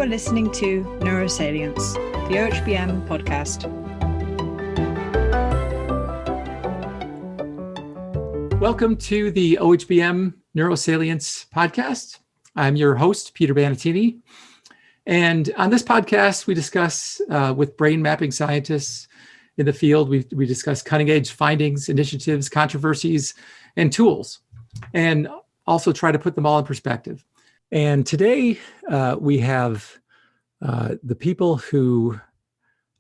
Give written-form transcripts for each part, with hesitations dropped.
are listening to Neurosalience, the OHBM podcast. Welcome to the OHBM Neurosalience podcast. I'm your host, Peter Bannattini. And on this podcast, we discuss with brain mapping scientists in the field, we discuss cutting edge findings, initiatives, controversies, and tools, and also try to put them all in perspective. And today we have the people who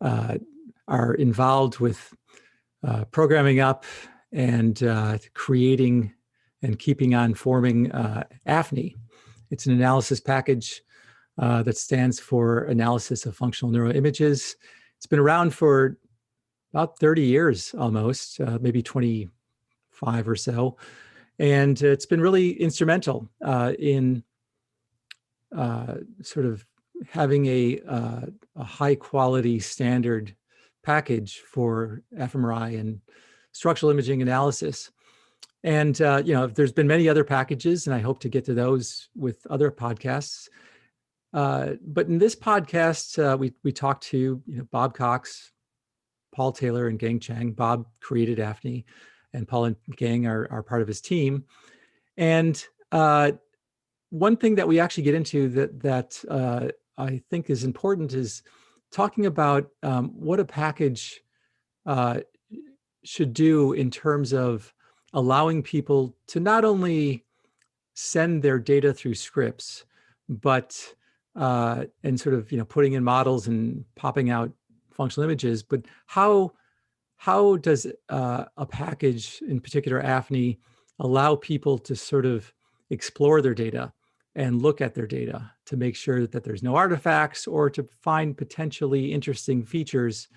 are involved with programming up and creating and keeping on forming AFNI. It's an analysis package that stands for Analysis of Functional Neuroimages. It's been around for about 30 years almost, maybe 25 or so. And it's been really instrumental in sort of having a high quality standard package for fMRI and structural imaging analysis. And, there's been many other packages, and I hope to get to those with other podcasts. But in this podcast, we talked to Bob Cox, Paul Taylor, and Gang Chen. Bob created AFNI, and Paul and Gang are part of his team. And one thing that we actually get into that I think is important is talking about what a package should do in terms of allowing people to not only send their data through scripts, but and sort of putting in models and popping out functional images, but how does a package, in particular AFNI, allow people to sort of explore their data and look at their data to make sure that there's no artifacts, or to find potentially interesting features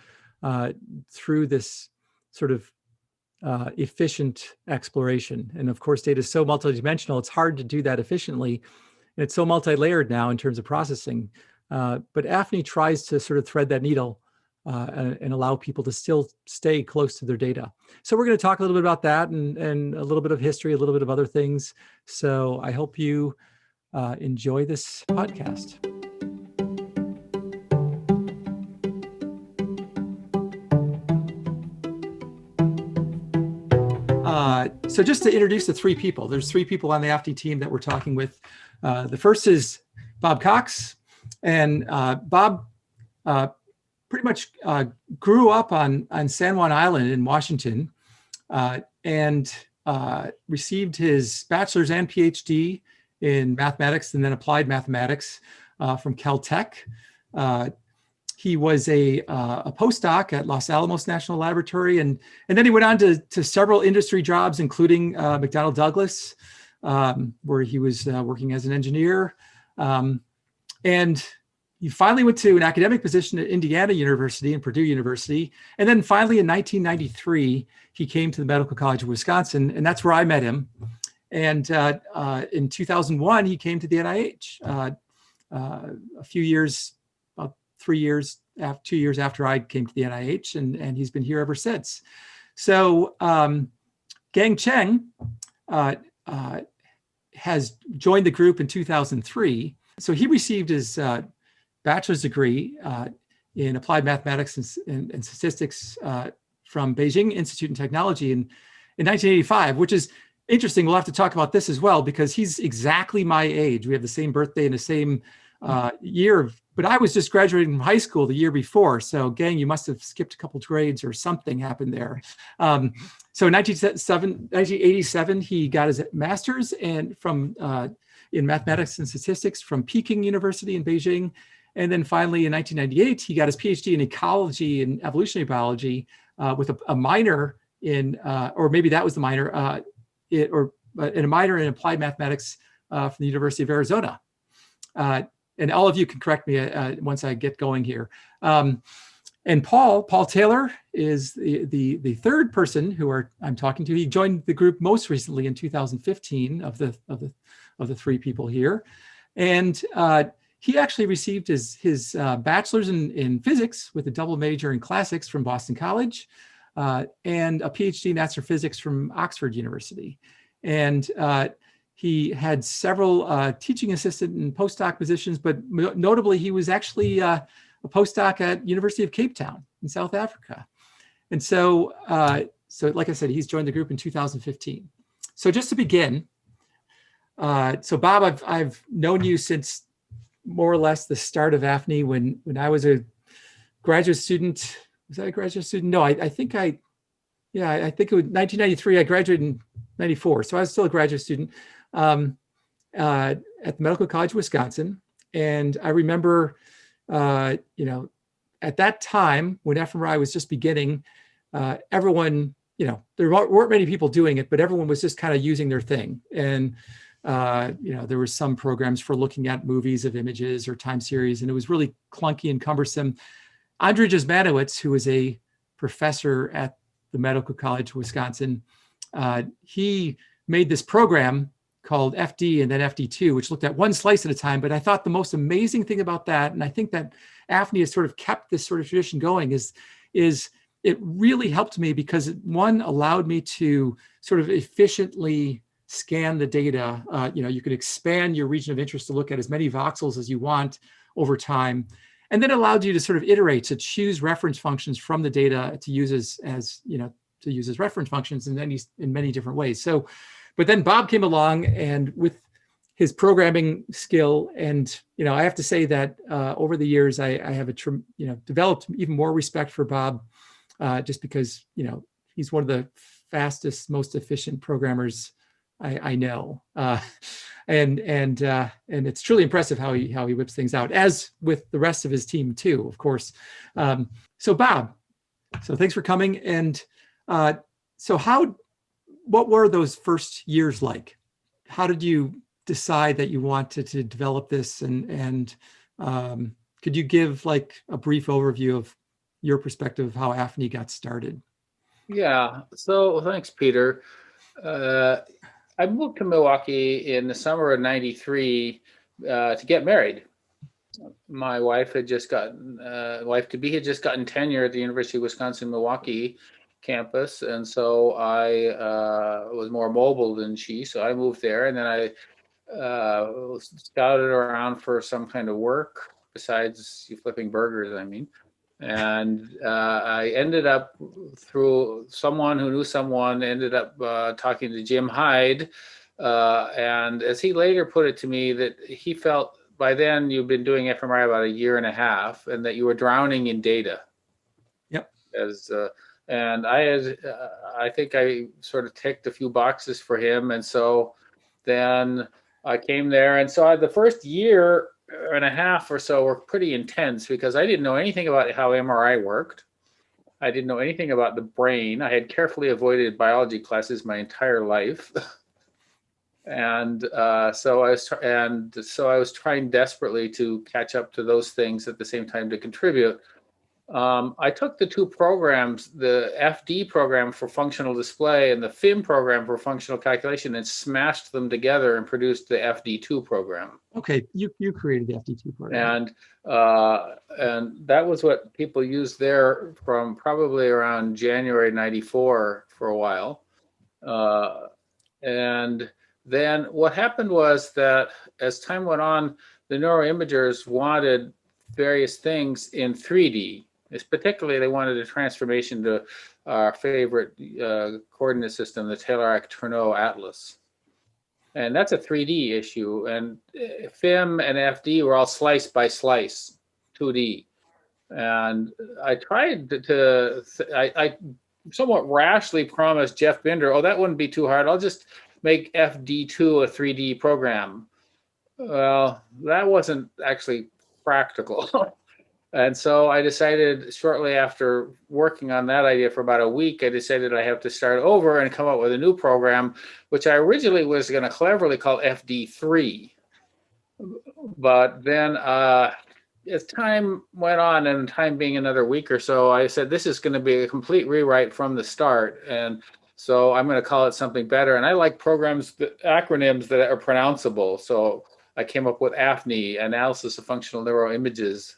through this sort of efficient exploration. And of course, data is so multidimensional, it's hard to do that efficiently. And it's so multi-layered now in terms of processing. But AFNI tries to sort of thread that needle and allow people to still stay close to their data. So we're going to talk a little bit about that and a little bit of history, a little bit of other things. So I hope you enjoy this podcast. So just to introduce the three people, there's three people on the AFNI team that we're talking with. The first is Bob Cox, and Bob pretty much grew up on San Juan Island in Washington, and received his bachelor's and Ph.D. in mathematics and then applied mathematics from Caltech. He was a postdoc at Los Alamos National Laboratory, and then he went on to several industry jobs, including McDonnell Douglas, where he was working as an engineer. And he finally went to an academic position at Indiana University and Purdue University. And then finally in 1993, he came to the Medical College of Wisconsin, and that's where I met him. And in 2001, he came to the NIH a few years, about 2 years after I came to the NIH, and he's been here ever since. So Gang Chen has joined the group in 2003. So he received his bachelor's degree in applied mathematics and statistics from Beijing Institute of Technology in 1985, which is interesting. We'll have to talk about this as well, because he's exactly my age. We have the same birthday and the same year, but I was just graduating from high school the year before. So Gang, you must have skipped a couple of grades or something happened there. So in 1987, he got his master's in mathematics and statistics from Peking University in Beijing. And then finally in 1998, he got his PhD in ecology and evolutionary biology with a minor in, or maybe that was the minor, and a minor in applied mathematics from the University of Arizona. And all of you can correct me once I get going here. And Paul Taylor is the third person I'm talking to. He joined the group most recently in 2015 of the three people here, and he actually received his bachelor's in physics with a double major in classics from Boston College, and a PhD in astrophysics from Oxford University. And He had several teaching assistant and postdoc positions, but notably, he was actually a postdoc at University of Cape Town in South Africa. And so, like I said, he's joined the group in 2015. So just to begin, so Bob, I've known you since more or less the start of AFNI when I was a graduate student. Was I a graduate student? No, I think I think it was 1993. I graduated in 94. So I was still a graduate student at the Medical College of Wisconsin. And I remember, at that time when fMRI was just beginning, everyone, there weren't many people doing it, but everyone was just kind of using their thing. And, there were some programs for looking at movies of images or time series, and it was really clunky and cumbersome. Andrzej Jasmanowicz, who was a professor at the Medical College of Wisconsin, he made this program called FD and then FD2, which looked at one slice at a time. But I thought the most amazing thing about that, and I think that AFNI has sort of kept this sort of tradition going, is it really helped me because one allowed me to sort of efficiently scan the data. You could expand your region of interest to look at as many voxels as you want over time. And then allowed you to sort of iterate, to choose reference functions from the data to use as reference functions in many different ways. So, but then Bob came along, and with his programming skill, and I have to say that over the years I have developed even more respect for Bob, just because he's one of the fastest, most efficient programmers I know. And it's truly impressive how he whips things out, as with the rest of his team too, of course. So Bob, thanks for coming. And what were those first years like? How did you decide that you wanted to develop this? And could you give like a brief overview of your perspective of how AFNI got started? Yeah. So thanks, Peter. I moved to Milwaukee in the summer of '93 to get married. My wife had just gotten wife-to-be had just gotten tenure at the University of Wisconsin-Milwaukee campus, and so I was more mobile than she. So I moved there, and then I scouted around for some kind of work besides flipping burgers. And I ended up, through someone who knew someone, ended up talking to Jim Hyde. And as he later put it to me, that he felt by then you'd been doing fMRI about a year and a half, and that you were drowning in data. Yep. And I think I sort of ticked a few boxes for him. And so then I came there. And so the first year and a half or so were pretty intense because I didn't know anything about how MRI worked. I didn't know anything about the brain. I had carefully avoided biology classes my entire life. And so I was trying desperately to catch up to those things at the same time to contribute. I took the two programs, the FD program for functional display and the FIM program for functional calculation, and smashed them together and produced the FD2 program. Okay, you created the FD2 program. And that was what people used there from probably around January '94 for a while. And then what happened was that as time went on, the neuroimagers wanted various things in 3D. Particularly, they wanted a transformation to our favorite coordinate system, the Taylor-Ternot Atlas. And that's a 3D issue. And FIM and FD were all slice by slice, 2D. And I tried I somewhat rashly promised Jeff Binder, oh, that wouldn't be too hard. I'll just make FD2 a 3D program. Well, that wasn't actually practical. And so I decided shortly after working on that idea for about a week, I decided I have to start over and come up with a new program, which I originally was going to cleverly call FD3. But then as time went on, and time being another week or so, I said, this is going to be a complete rewrite from the start. And so I'm going to call it something better. And I like acronyms that are pronounceable. So I came up with AFNI, Analysis of Functional Neuroimages,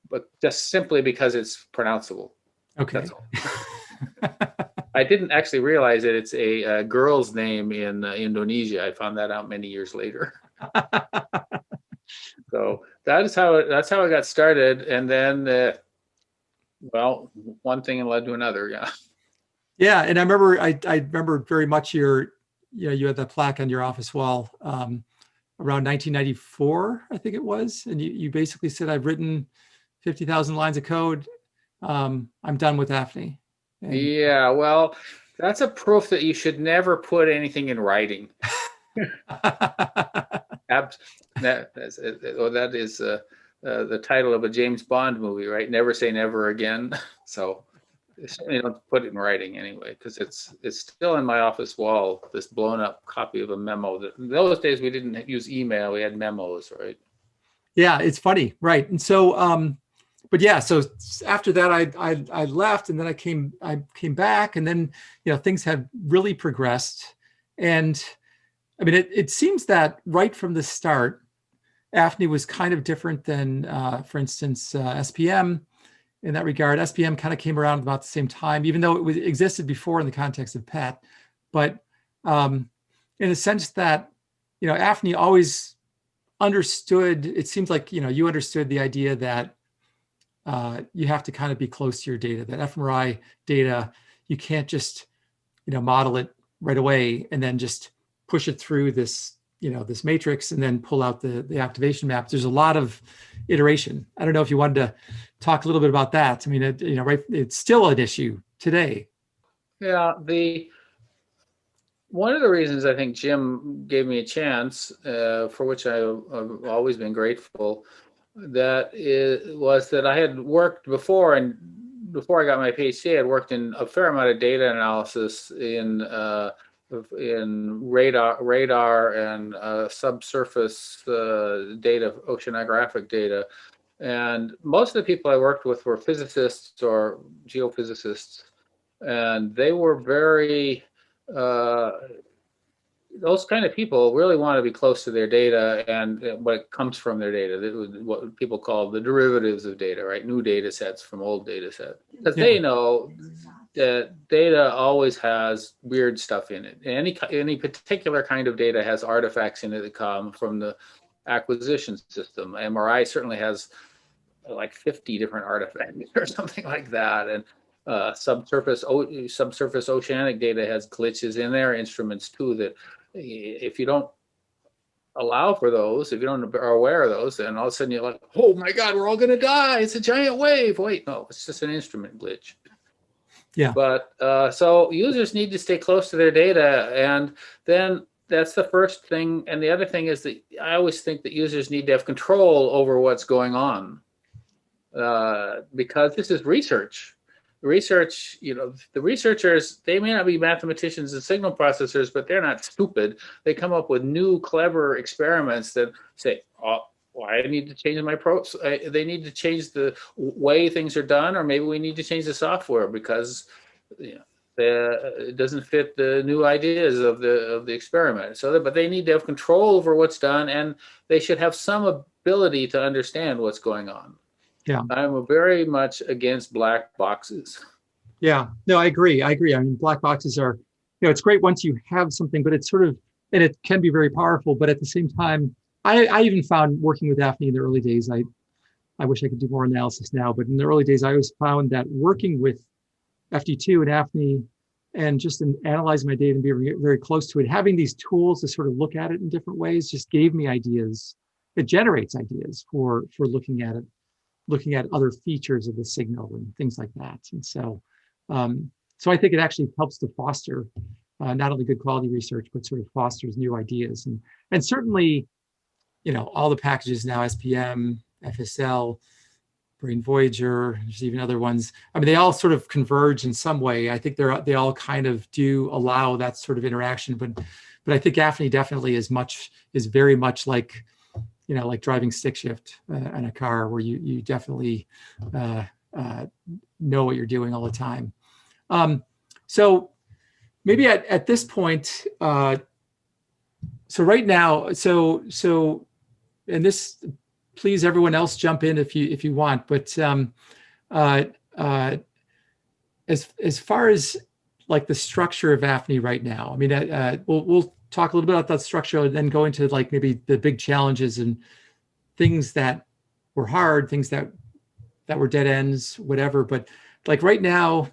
but just simply because it's pronounceable. Okay. That's all. I didn't actually realize that it's a girl's name in Indonesia. I found that out many years later. So that's how it got started, and then well, one thing led to another. Yeah. Yeah, and I remember very much you had that plaque on your office wall around 1994, I think it was, and you basically said, I've written 50,000 lines of code. I'm done with AFNI. And yeah, well, that's a proof that you should never put anything in writing. That is the title of a James Bond movie, right? Never say never again. So certainly don't put it in writing anyway, because it's still in my office wall, this blown up copy of a memo. In those days, we didn't use email, we had memos, right? Yeah, it's funny, right? And so, but yeah, so after that, I left, and then I came back, and then things have really progressed, and I mean, it seems that right from the start, AFNI was kind of different than, for instance, SPM. In that regard, SPM kind of came around about the same time, even though it existed before in the context of PET. But in a sense that, AFNI always understood, it seems like, you understood the idea that you have to kind of be close to your data, that fMRI data, you can't just, model it right away and then just push it through this, this matrix and then pull out the activation map. There's a lot of iteration. I don't know if you wanted to talk a little bit about that. I mean, it's still an issue today. Yeah, one of the reasons I think Jim gave me a chance, for which I've always been grateful, was that I had worked before, and before I got my PhD, I had worked in a fair amount of data analysis in radar and subsurface data, oceanographic data. And most of the people I worked with were physicists or geophysicists, and they were very, those kind of people really want to be close to their data and what comes from their data, what people call the derivatives of data, right? New data sets from old data sets. Because they know that data always has weird stuff in it. Any particular kind of data has artifacts in it that come from the acquisition system. MRI certainly has like 50 different artifacts or something like that. And subsurface oceanic data has glitches in their instruments too, that if you don't allow for those, if you don't are aware of those, then all of a sudden you're like, oh my God, we're all going to die. It's a giant wave. Wait, no, it's just an instrument glitch. Yeah. But so users need to stay close to their data, and then that's the first thing. And the other thing is that I always think that users need to have control over what's going on, because this is research. Research, the researchers, they may not be mathematicians and signal processors, but they're not stupid. They come up with new, clever experiments that say, oh, well, I need to change my they need to change the way things are done, or maybe we need to change the software because it doesn't fit the new ideas of the experiment. But they need to have control over what's done, and they should have some ability to understand what's going on. Yeah, I'm very much against black boxes. Yeah, no, I agree. I mean, black boxes are, it's great once you have something, but it's sort of, and it can be very powerful, but at the same time, I even found working with AFNI in the early days, I wish I could do more analysis now, but in the early days, I always found that working with FD2 and AFNI and just in analyzing my data and being very, very close to it, having these tools to sort of look at it in different ways just gave me ideas. It generates ideas for looking at it, looking at other features of the signal and things like that. And so, so I think it actually helps to foster not only good quality research, but sort of fosters new ideas. And certainly, all the packages now, SPM, FSL, Brain Voyager, there's even other ones. I mean, they all sort of converge in some way. I think they all kind of do allow that sort of interaction, but I think AFNI definitely is very much like, like driving stick shift in a car, where you definitely know what you're doing all the time. So maybe at this point, so right now, and this, please everyone else jump in if you want, but as far as like the structure of AFNI right now? I mean, we'll talk a little bit about that structure and then go into like maybe the big challenges and things that were hard, things that were dead ends, whatever. But like right now,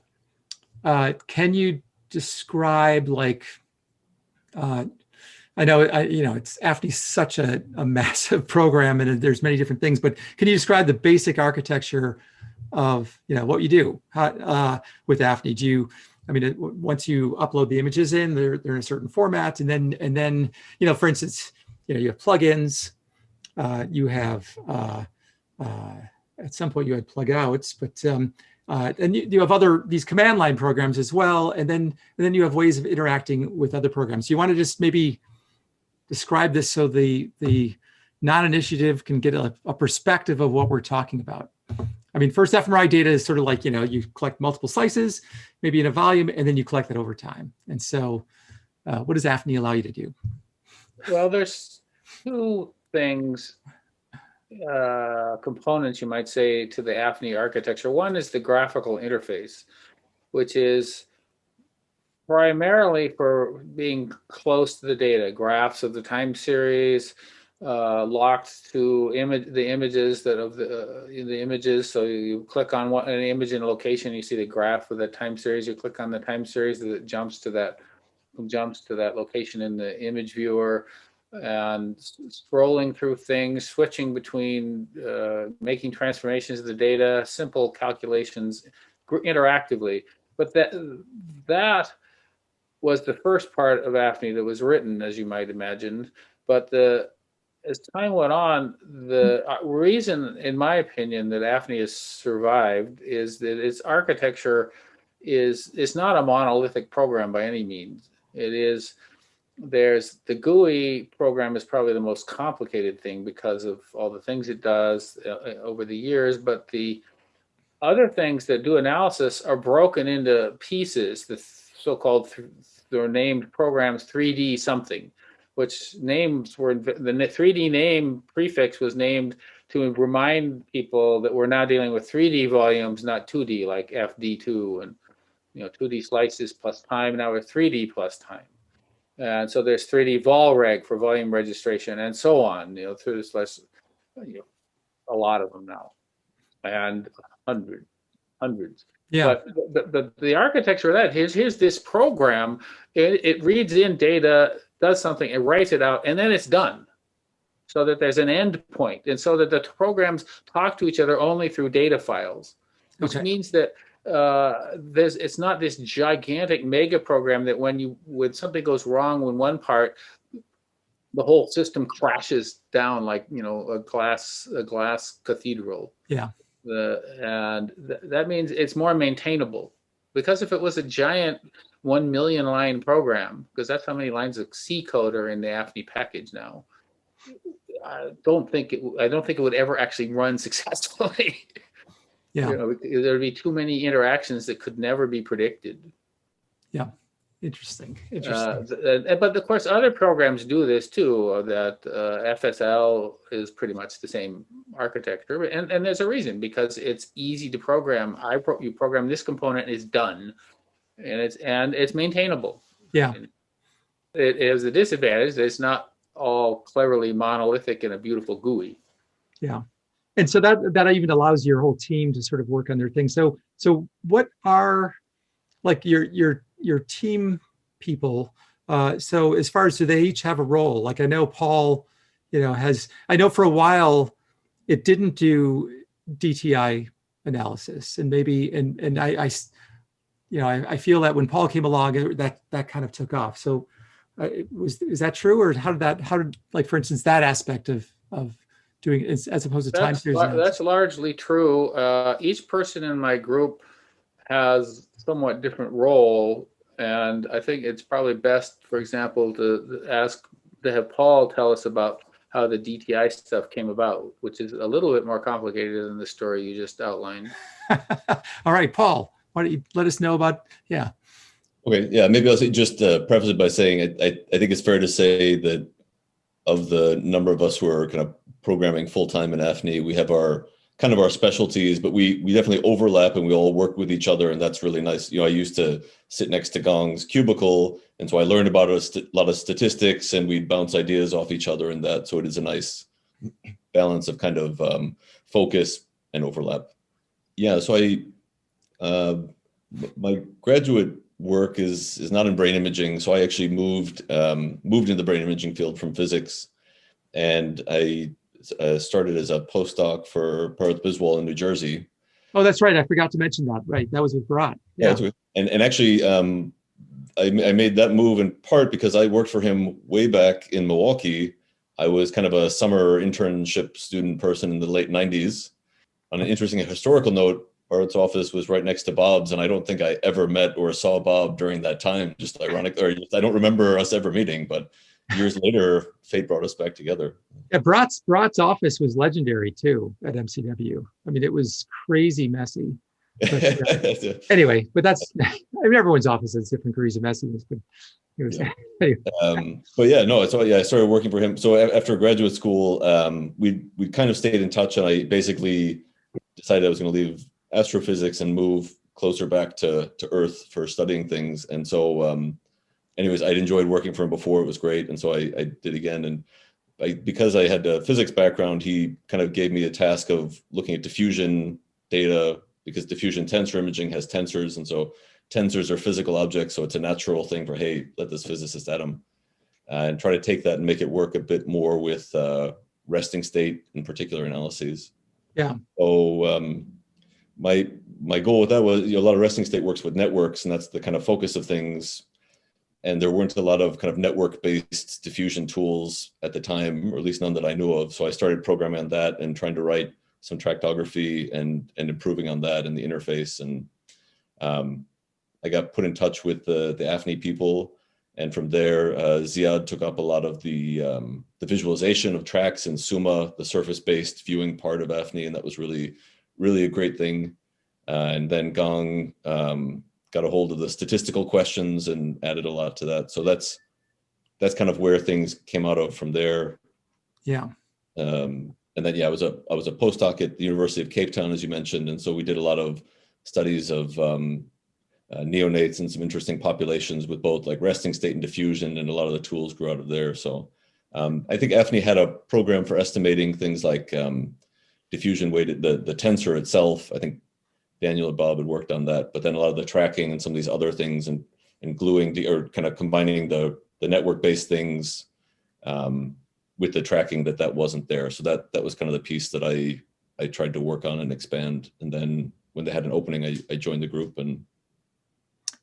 can you describe like, I know, it's AFNI such a massive program and there's many different things, but can you describe the basic architecture of, what you do with AFNI? Once you upload the images in, they're in a certain format, and then, for instance, you have plugins, you have, at some point you had plug outs, but, and you have these command line programs as well. And then you have ways of interacting with other programs. You want to just maybe describe this so the non-initiative can get a perspective of what we're talking about. I mean, first fMRI data is sort of like, you collect multiple slices, maybe in a volume, and then you collect that over time. And so what does AFNI allow you to do? Well, there's two things, components, you might say, to the AFNI architecture. One is the graphical interface, which is primarily for being close to the data, graphs of the time series, locked to the images the images. So you click on an image in a location, you see the graph of the time series. You click on the time series that jumps to that location in the image viewer, and scrolling through things, switching between, making transformations of the data, simple calculations interactively. But that was the first part of AFNI that was written, as you might imagine. But as time went on, the reason, in my opinion, that AFNI has survived is that its architecture is not a monolithic program by any means. There's the GUI program is probably the most complicated thing because of all the things it does over the years, but the other things that do analysis are broken into pieces, the so-called, they're named programs 3D something, which names were, the 3D name prefix was named to remind people that we're now dealing with 3D volumes, not 2D, like FD2 and 2D slices plus time. Now we're 3D plus time. And so there's 3D volreg for volume registration and so on, through this list, a lot of them now, and hundreds. Yeah. But the architecture of that, here's this program, it reads in data, does something, it writes it out, and then it's done. So that there's an end point, and so that the programs talk to each other only through data files, which means that it's not this gigantic mega program that when something goes wrong in one part, the whole system crashes down like a glass cathedral. Yeah. And that means it's more maintainable, because if it was a giant 1 million line program, because that's how many lines of C code are in the AFNI package now, I don't think it would ever actually run successfully. Yeah. There'd be too many interactions that could never be predicted. Yeah. Interesting. But of course, other programs do this too. That FSL is pretty much the same architecture, and there's a reason, because it's easy to program. You program this component, is done, and it's maintainable. Yeah. It has the disadvantage that it's not all cleverly monolithic in a beautiful GUI. Yeah. And so that even allows your whole team to sort of work on their things. So what are like your team people? So as far as, do they each have a role? Like I know Paul, I know for a while it didn't do DTI analysis, and maybe, and I feel that when Paul came along, that kind of took off. So is that true, or how did like, for instance, that aspect of doing, as opposed to time series? That's largely true. Each person in my group has somewhat different role, and I think it's probably best, for example, to have Paul tell us about how the DTI stuff came about, which is a little bit more complicated than the story you just outlined. All right, Paul, why don't you let us know about, yeah. Okay, yeah, maybe I'll just preface it by saying I think it's fair to say that of the number of us who are kind of programming full-time in AFNI, we have our kind of our specialties, but we definitely overlap and we all work with each other, and that's really nice. I used to sit next to Gong's cubicle, and so I learned about a lot of statistics, and we'd bounce ideas off each other and that. So it is a nice balance of kind of focus and overlap. Yeah, so my graduate work is not in brain imaging, so I actually moved into the brain imaging field from physics, and I started as a postdoc for Parth Biswal in New Jersey. Oh, that's right. I forgot to mention that. Right, that was with Bharat. Yeah, and actually, I made that move in part because I worked for him way back in Milwaukee. I was kind of a summer internship student person in the late 90s. On an interesting historical note, Bharat's office was right next to Bob's, and I don't think I ever met or saw Bob during that time. Just ironic, or I don't remember us ever meeting, but years later, fate brought us back together. Yeah, Bharat's office was legendary too at MCW. I mean, it was crazy messy. But, anyway, but that's, I mean, everyone's office has different degrees of messiness, but it was, anyway. But yeah, no, so yeah, I started working for him. So after graduate school, we kind of stayed in touch, and I basically decided I was going to leave astrophysics and move closer back to Earth for studying things. And so, anyways, I'd enjoyed working for him before. It was great. And so I did again. And because I had a physics background, he kind of gave me a task of looking at diffusion data, because diffusion tensor imaging has tensors. And so tensors are physical objects. So it's a natural thing for, hey, let this physicist at them, and try to take that and make it work a bit more with resting state in particular analyses. Yeah. So my goal with that was, a lot of resting state works with networks, and that's the kind of focus of things. And there weren't a lot of kind of network-based diffusion tools at the time, or at least none that I knew of. So I started programming on that and trying to write some tractography and improving on that and the interface. And I got put in touch with the AFNI people. And from there, Ziad took up a lot of the visualization of tracks in SUMA, the surface-based viewing part of AFNI. And that was really, really a great thing. And then Gong got a hold of the statistical questions and added a lot to that. So that's kind of where things came out of from there. Yeah. And then, yeah, I was a postdoc at the University of Cape Town, as you mentioned. And so we did a lot of studies of neonates and some interesting populations with both like resting state and diffusion, and a lot of the tools grew out of there. So I think AFNI had a program for estimating things like diffusion weighted, the tensor itself. I think Daniel and Bob had worked on that, but then a lot of the tracking and some of these other things, and gluing or kind of combining the network-based things with the tracking that wasn't there. So that was kind of the piece that I tried to work on and expand. And then when they had an opening, I joined the group. And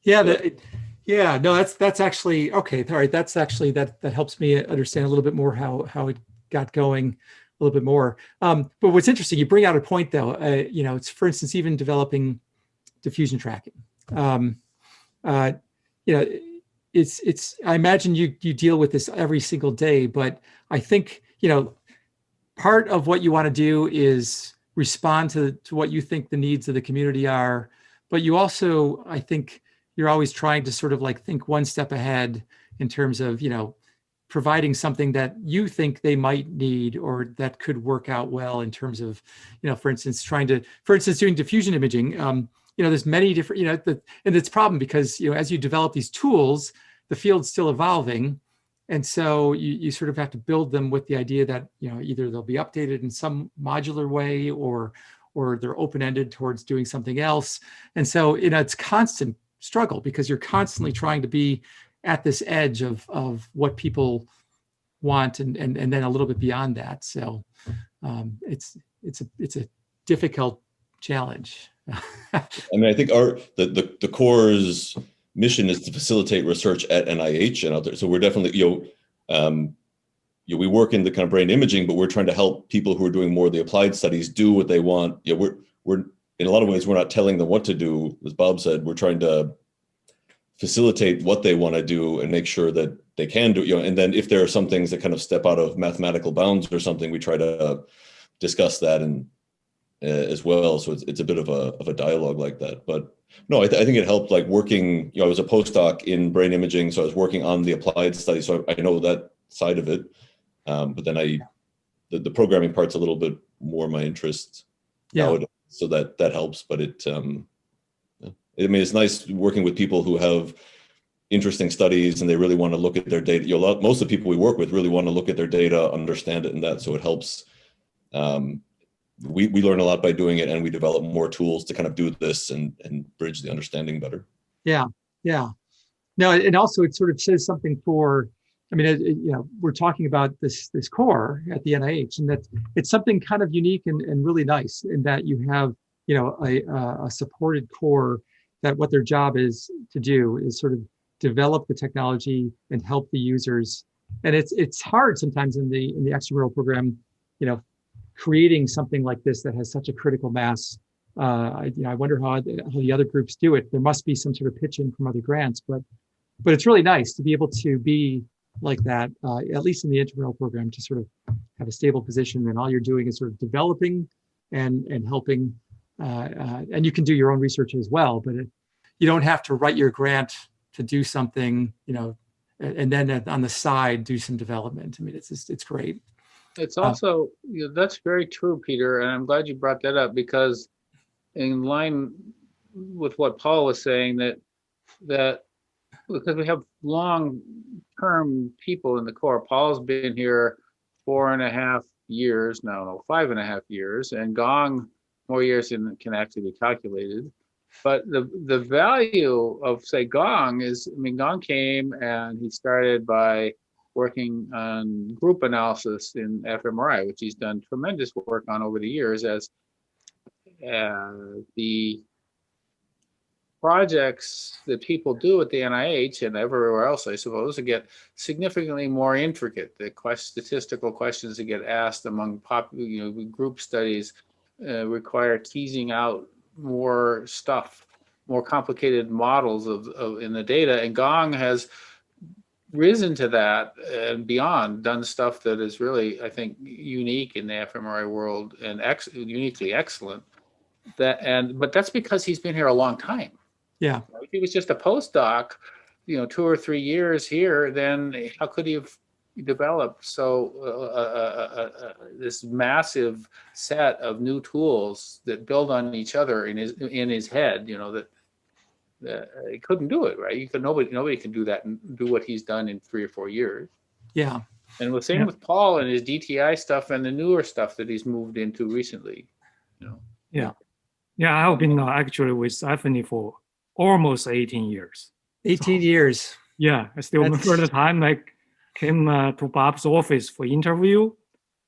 that's actually okay. All right, that's actually that helps me understand a little bit more how it got going a little bit more. But what's interesting, you bring out a point though. It's, for instance, even developing diffusion tracking. It's I imagine you deal with this every single day, but I think part of what you want to do is respond to what you think the needs of the community are, but you also, I think, you're always trying to sort of like think one step ahead in terms of providing something that you think they might need or that could work out well in terms of for instance doing diffusion imaging. There's many different and it's a problem because as you develop these tools, the field's still evolving. And so you sort of have to build them with the idea that, either they'll be updated in some modular way or they're open-ended towards doing something else. And so, it's constant struggle because you're constantly trying to be at this edge of what people want and then a little bit beyond that. So it's a difficult challenge. I mean, I think the core's mission is to facilitate research at NIH and out there. So we're definitely, we work in the kind of brain imaging, but we're trying to help people who are doing more of the applied studies do what they want. We're in a lot of ways, we're not telling them what to do. As Bob said, we're trying to facilitate what they want to do and make sure that they can do, and then if there are some things that kind of step out of mathematical bounds or something, we try to discuss that and as well. So it's a bit of a dialogue like that. But no, I think it helped, like working, I was a postdoc in brain imaging, so I was working on the applied study. So I know that side of it. But then the programming part's a little bit more my interest. nowadays, so that helps. But I mean, it's nice working with people who have interesting studies and they really want to look at their data. Most of the people we work with really want to look at their data, understand it, and that, so it helps. We learn a lot by doing it, and we develop more tools to kind of do this and bridge the understanding better. Yeah. No, and also it sort of says something for, I mean, we're talking about this core at the NIH, and that it's something kind of unique and really nice in that you have, a supported core that what their job is to do is sort of develop the technology and help the users. And it's hard sometimes in the extramural program, creating something like this that has such a critical mass. I wonder how the other groups do it. There must be some sort of pitch in from other grants, but it's really nice to be able to be like that, at least in the intramural program, to sort of have a stable position, and all you're doing is sort of developing and helping. And you can do your own research as well, but you don't have to write your grant to do something, and then on the side do some development. I mean, it's great. It's also, that's very true, Peter, and I'm glad you brought that up, because in line with what Paul was saying, that because we have long-term people in the core. Paul's been here 4.5 years now, no, 5.5 years, and Gong more years than can actually be calculated. But the value of, say, Gong is, I mean, Gong came and he started by working on group analysis in fMRI, which he's done tremendous work on over the years, as the projects that people do at the NIH and everywhere else, I suppose, get significantly more intricate. The statistical questions that get asked among group studies require teasing out more stuff, more complicated models of in the data. And Gong has risen to that and beyond, done stuff that is really, I think, unique in the fMRI world and uniquely excellent. But that's because he's been here a long time. Yeah. If he was just a postdoc, 2 or 3 years here, then how could he have developed this massive set of new tools that build on each other in his head? That he couldn't do it, right? Nobody can do that and do what he's done in 3 or 4 years. Yeah. And the same with Paul and his DTI stuff and the newer stuff that he's moved into recently. Yeah, I've been actually with AFNI for almost 18 years. 18 years. Yeah, I still remember the time I came to Bob's office for interview.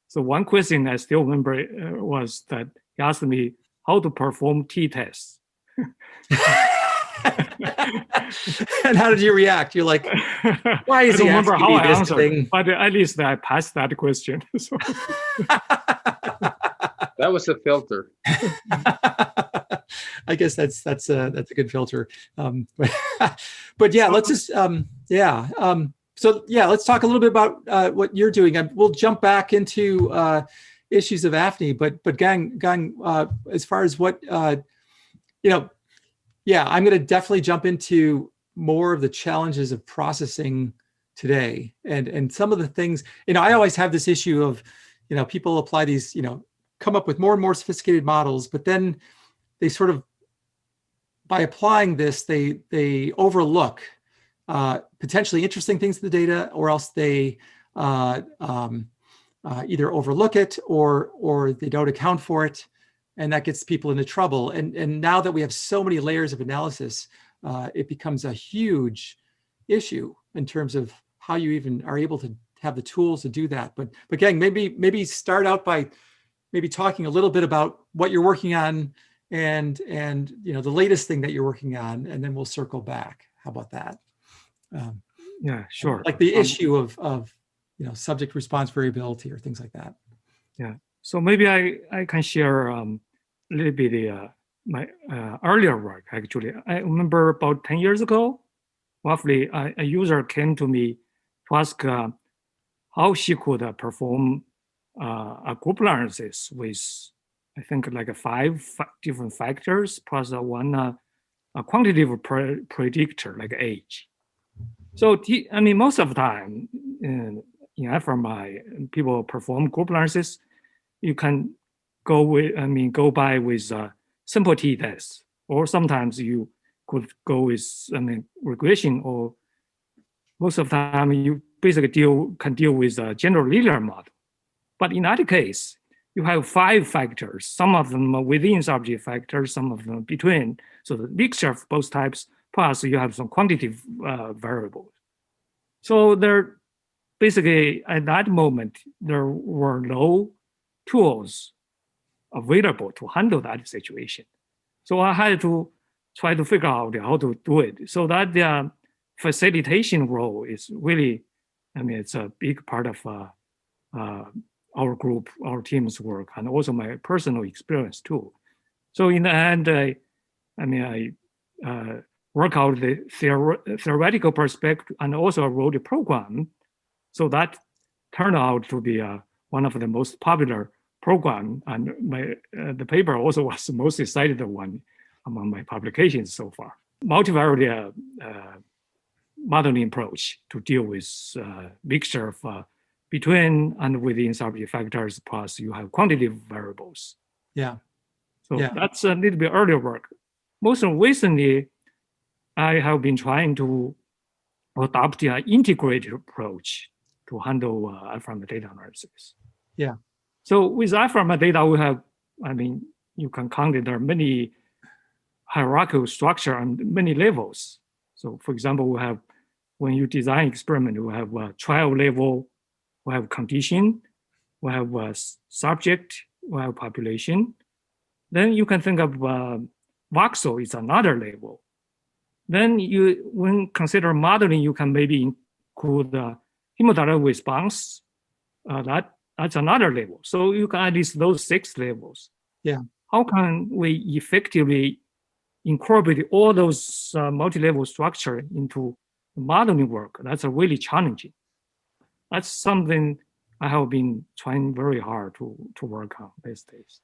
So one question I still remember was that he asked me how to perform t-tests. And how did you react? You're like, why is I don't he remember asking how me I this answered, thing? but at least I passed that question. So. That was the filter. I guess that's a good filter. But yeah, let's just so yeah, let's talk a little bit about what you're doing. We'll jump back into issues of AFNI, but Gang, as far as what I'm going to definitely jump into more of the challenges of processing today, and some of the things. I always have this issue of, people apply these, come up with more and more sophisticated models, but then they sort of, by applying this, they overlook potentially interesting things in the data, or else they either overlook it or they don't account for it, and that gets people into trouble. And now that we have so many layers of analysis, it becomes a huge issue in terms of how you even are able to have the tools to do that. But Gang, maybe start out by maybe talking a little bit about what you're working on and the latest thing that you're working on, and then we'll circle back. How about that? Yeah, sure. Like the issue of subject response variability or things like that. Yeah. So maybe I can share a little bit my earlier work. Actually, I remember about 10 years ago, roughly, a user came to me to ask how she could perform a group analysis with, I think, like 5 different factors plus one a quantitative predictor like age. So most of the time in fMRI, people perform group analysis. You can go by with simple t-tests, or sometimes you could go with regression, or most of the time you basically can deal with a general linear model. But in either case, you have 5 factors. Some of them are within subject factors, some of them between. So the mixture of both types, plus you have some quantitative variables. So there, basically at that moment, there were no tools available to handle that situation. So I had to try to figure out how to do it. So that the facilitation role is really, it's a big part of our group, our team's work, and also my personal experience too. So in the end, I work out the theoretical perspective and also wrote a program. So that turned out to be one of the most popular program, and the paper also was the most cited one among my publications so far. Multivariate modeling approach to deal with mixture of between and within subject factors, plus you have quantitative variables. Yeah. So that's a little bit earlier work. Most recently, I have been trying to adopt an integrated approach to handle fMRI data analysis. Yeah. So with fMRI data, we have, you can count it, there are many hierarchical structure and many levels. So for example, we have, when you design experiment, we have a trial level, we have condition, we have a subject, we have population. Then you can think of voxel is another level. Then when consider modeling, you can maybe include hemodynamic response. That's another level. So you can add those 6 levels. Yeah. How can we effectively incorporate all those multi-level structure into modeling work? That's a really challenging. That's something I have been trying very hard to work on these days.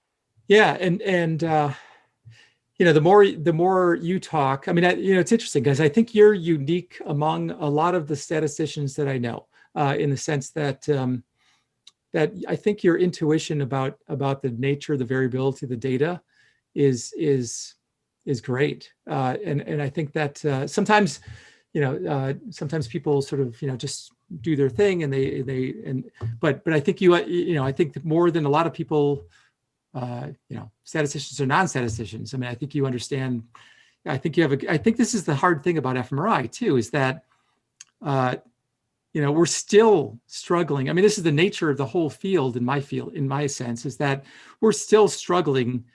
Yeah, and the more you talk, it's interesting because I think you're unique among a lot of the statisticians that I know, in the sense that that I think your intuition about the nature, the variability of the data is great, and I think that sometimes sometimes people sort of just do their thing but I think I think that more than a lot of people, statisticians or non-statisticians, I think you understand. I think this is the hard thing about fMRI too, is that we're still struggling. This is the nature of the whole field, in my sense, is that we're still struggling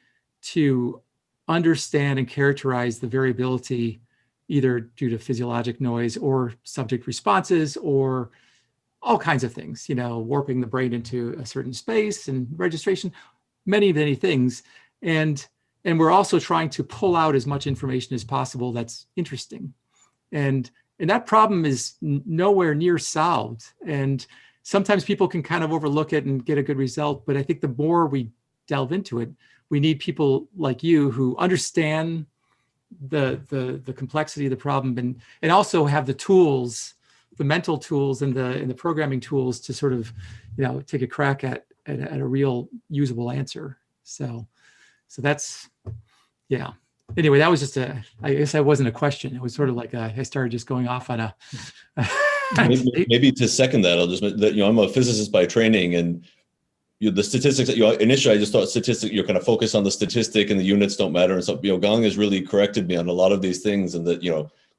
to understand and characterize the variability, either due to physiologic noise or subject responses or all kinds of things, warping the brain into a certain space and registration, many things. And we're also trying to pull out as much information as possible that's interesting. And that problem is nowhere near solved. And sometimes people can kind of overlook it and get a good result. But I think the more we delve into it, we need people like you who understand the complexity of the problem and also have the tools, the mental tools and the programming tools to sort of take a crack at a real usable answer. So that's, yeah. Anyway, that was just I guess that wasn't a question. It was sort of like I started just going off on a maybe to second that, I'll just that I'm a physicist by training, and the statistics that initially I just thought you're kind of focused on the statistic and the units don't matter, and so Gang has really corrected me on a lot of these things, and that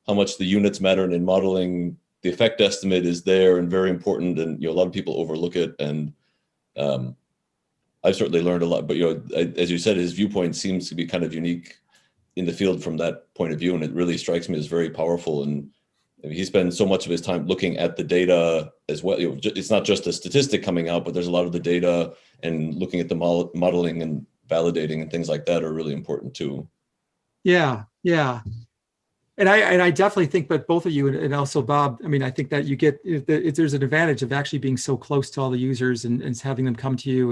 how much the units matter, and in modeling the effect estimate is there and very important, and a lot of people overlook it, and I've certainly learned a lot. But as you said, his viewpoint seems to be kind of unique in the field from that point of view, and it really strikes me as very powerful. And he spends so much of his time looking at the data as well. It's not just a statistic coming out, but there's a lot of the data, and looking at the modeling and validating and things like that are really important too. Yeah. And I definitely think that both of you and also Bob, I think that you get, there's an advantage of actually being so close to all the users and having them come to you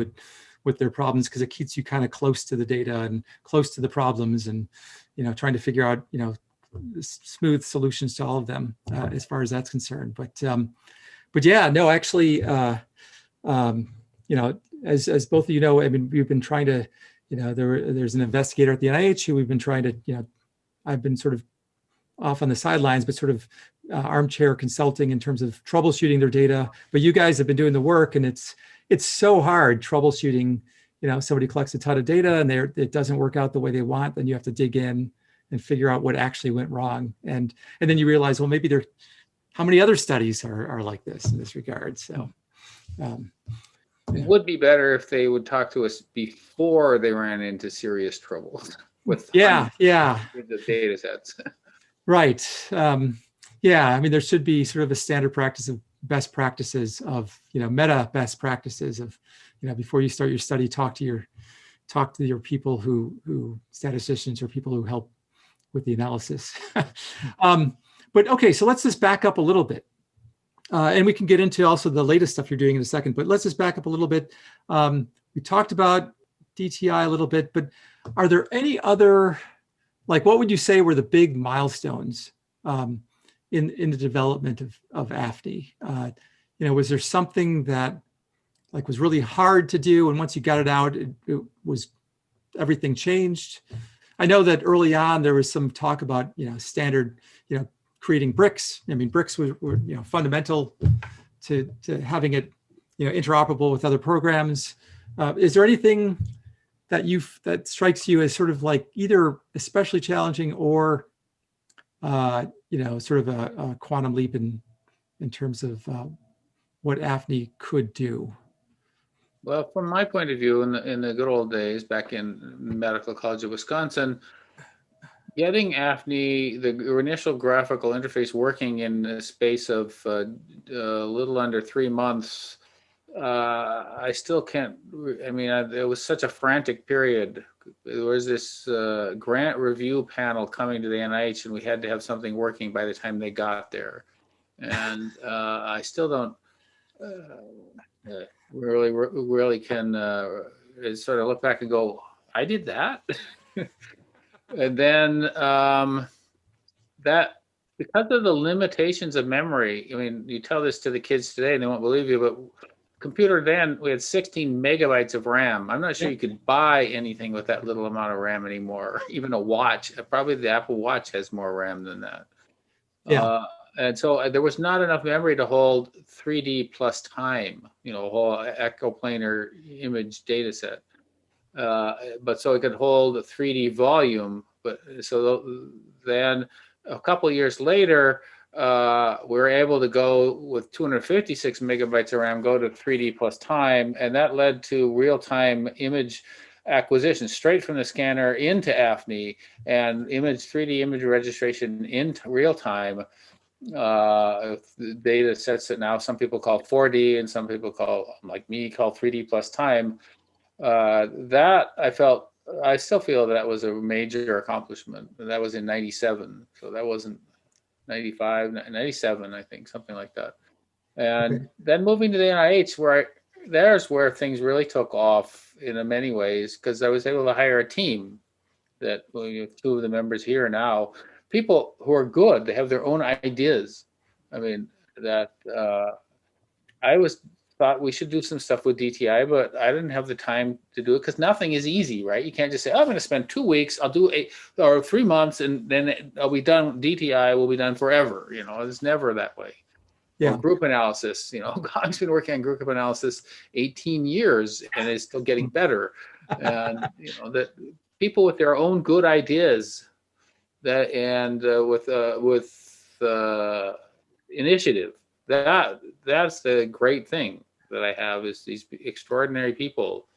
with their problems, because it keeps you kind of close to the data and close to the problems, and trying to figure out smooth solutions to all of them, as far as that's concerned. But yeah, no, actually, as both of you know, I mean, we've been trying to, there's an investigator at the NIH who we've been trying to, I've been sort of off on the sidelines, but sort of armchair consulting in terms of troubleshooting their data. But you guys have been doing the work, and it's so hard troubleshooting. Somebody collects a ton of data and it doesn't work out the way they want. Then you have to dig in and figure out what actually went wrong. And then you realize, well, maybe how many other studies are like this in this regard? So it would be better if they would talk to us before they ran into serious trouble with the data sets. Right. Yeah. I mean, there should be sort of a standard practice of best practices of, meta best practices of, before you start your study, talk to your people who statisticians or people who help with the analysis. But okay, so let's just back up a little bit. And we can get into also the latest stuff you're doing in a second, but let's just back up a little bit. We talked about DTI a little bit, but are there any other, like, what would you say were the big milestones in the development of AFNI? Was there something that was really hard to do, and once you got it out, it was everything changed? I know that early on there was some talk about standard creating bricks. I mean, bricks were fundamental to having it interoperable with other programs. Is there anything that strikes you as sort of like either especially challenging or sort of a quantum leap in terms of what AFNI could do? Well, from my point of view, in the good old days back in Medical College of Wisconsin, getting AFNI, the initial graphical interface, working in a space of a little under 3 months, I still can't. I mean, it was such a frantic period. There was this grant review panel coming to the NIH, and we had to have something working by the time they got there. And I still don't really can sort of look back and go, I did that. And then that, because of the limitations of memory, I mean, you tell this to the kids today and they won't believe you, but computer then, we had 16 megabytes of RAM. I'm not sure you could buy anything with that little amount of RAM anymore. Even a watch, probably the Apple Watch has more RAM than that. Yeah. And so there was not enough memory to hold 3D plus time, a whole echoplanar image data set. But so it could hold a 3D volume. But so then a couple of years later, we were able to go with 256 megabytes of RAM, go to 3D plus time, and that led to real-time image acquisition straight from the scanner into AFNI and 3D image registration into real time. Data sets that now some people call 4D and some people call, like me, call 3D plus time. That I still feel that was a major accomplishment. That was in 97. So that wasn't 95, 97, I think, something like that. And then moving to the NIH, there's where things really took off in many ways, because I was able to hire a team that, two of the members here now, people who are good, they have their own ideas. I mean, that I thought we should do some stuff with DTI, but I didn't have the time to do it because nothing is easy, right? You can't just say, I'm going to spend 2 weeks, I'll do 3 months, and then I'll be done. DTI will be done forever. It's never that way. Yeah. Or group analysis, God's been working on group analysis 18 years and is still getting better. And, that people with their own good ideas with initiative, that's the great thing that I have, is these extraordinary people.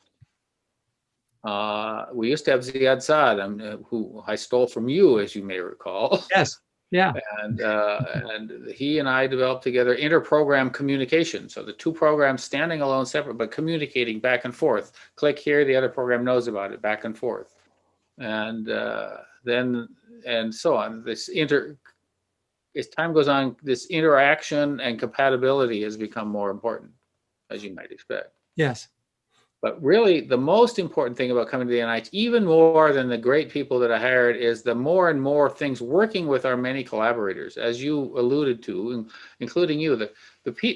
We used to have Ziad Saad, who I stole from you, as you may recall. Yes. Yeah. And he and I developed together inter-program communication. So the two programs standing alone, separate, but communicating back and forth. Click here, the other program knows about it, back and forth. And so on. As time goes on, this interaction and compatibility has become more important, as you might expect. Yes. But really, the most important thing about coming to the NIH, even more than the great people that I hired, is the more and more things working with our many collaborators, as you alluded to, including you.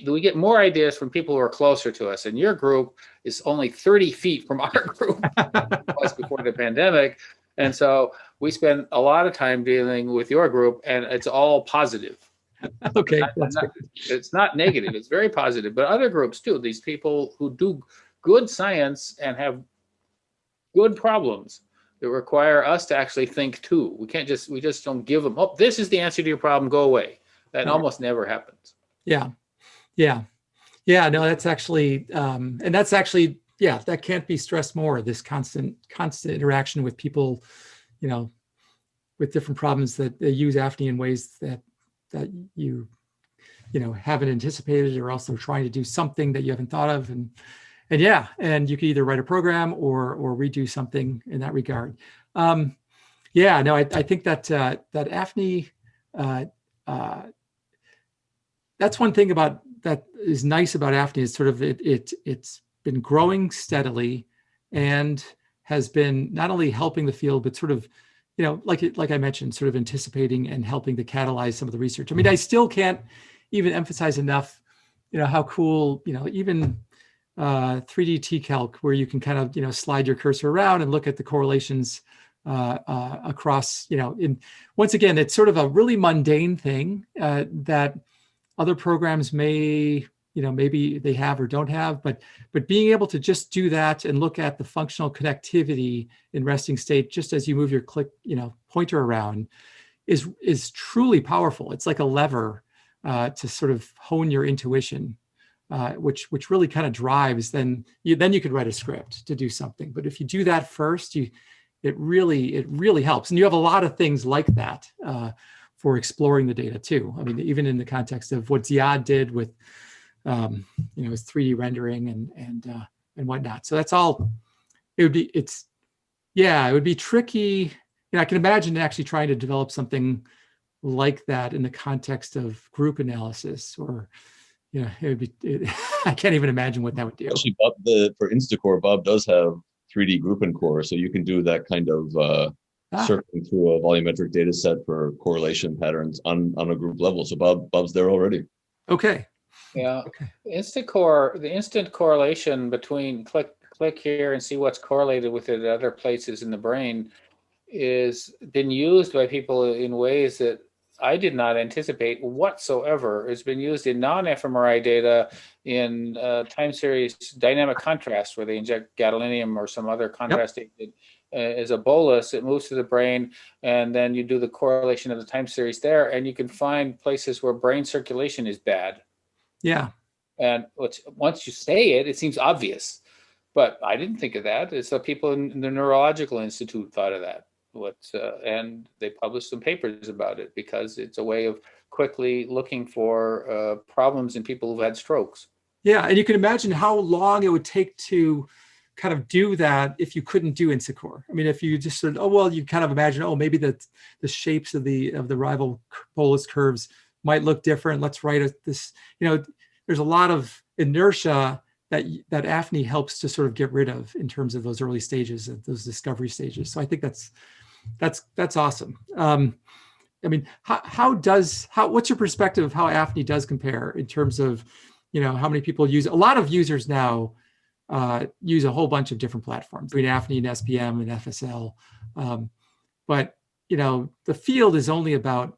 We get more ideas from people who are closer to us. And your group is only 30 feet from our group was before the pandemic. And so we spend a lot of time dealing with your group, and it's all positive. Okay, It's not negative. It's very positive. But other groups too. These people who do good science and have good problems that require us to actually think too. We just don't give them, oh, this is the answer to your problem, go away. That almost never happens. Yeah. No, that's actually, and that's actually, that can't be stressed more. This constant interaction with people, with different problems that they use AFNI in ways that you haven't anticipated, or also trying to do something that you haven't thought of, and you can either write a program or redo something in that regard. I think that AFNI, that's one thing that is nice about AFNI is sort of it's been growing steadily and has been not only helping the field, but sort of, like I mentioned, sort of anticipating and helping to catalyze some of the research. I mean, I still can't even emphasize enough, how cool, even 3D T-Calc, where you can kind of, slide your cursor around and look at the correlations across, once again, it's sort of a really mundane thing that other programs may, maybe they have or don't have, but being able to just do that and look at the functional connectivity in resting state, just as you move your pointer around, is truly powerful. It's like a lever to sort of hone your intuition. Which really kind of drives, then you could write a script to do something. But if you do that first, it really helps. And you have a lot of things like that for exploring the data too. I mean, even in the context of what Ziad did with his 3D rendering and whatnot. So that's all. It would be tricky. I can imagine actually trying to develop something like that in the context of group analysis, or I can't even imagine what that would do. Actually, Bob, for Instacore, Bob does have 3D group and core, so you can do that kind of circling through a volumetric data set for correlation patterns on a group level. So Bob's there already. Okay. Yeah. Okay. Instacore, the instant correlation between click here and see what's correlated with it at other places in the brain is been used by people in ways that I did not anticipate whatsoever. It's been used in non-fMRI data in time series dynamic contrast, where they inject gadolinium or some other contrast agent as a bolus. It moves to the brain, and then you do the correlation of the time series there, and you can find places where brain circulation is bad. Yeah. And once you say it, it seems obvious, but I didn't think of that. It's the people in the Neurological Institute thought of that. And they published some papers about it because it's a way of quickly looking for problems in people who've had strokes. Yeah, and you can imagine how long it would take to kind of do that if you couldn't do Instacore. I mean, if you just said, you kind of imagine, maybe the shapes of the rival bolus curves might look different. Let's write this. There's a lot of inertia that AFNI helps to sort of get rid of in terms of those early stages, of those discovery stages. So I think that's awesome. I mean, what's your perspective of how AFNI does compare in terms of, how many people use? A lot of users now use a whole bunch of different platforms between AFNI and SPM and FSL. But, the field is only about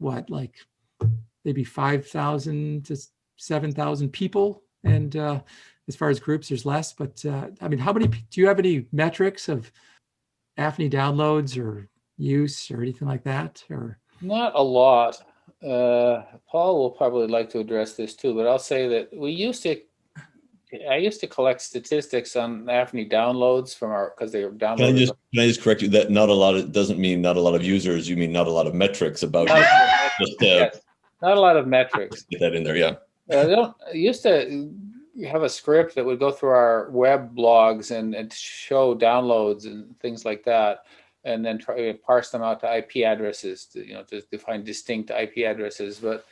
maybe 5,000 to 7,000 people. And as far as groups, there's less. But I mean, do you have any metrics of AFNI downloads or use or anything like that? Or not a lot. Paul will probably like to address this too, but I'll say that I used to collect statistics on AFNI downloads because they were downloaded. Can I just correct you that not a lot of doesn't mean not a lot of users. You mean not a lot of metrics about yes, not a lot of metrics. Get that in there, yeah. I used to have a script that would go through our web blogs and show downloads and things like that, and then try to parse them out to IP addresses to define distinct IP addresses. But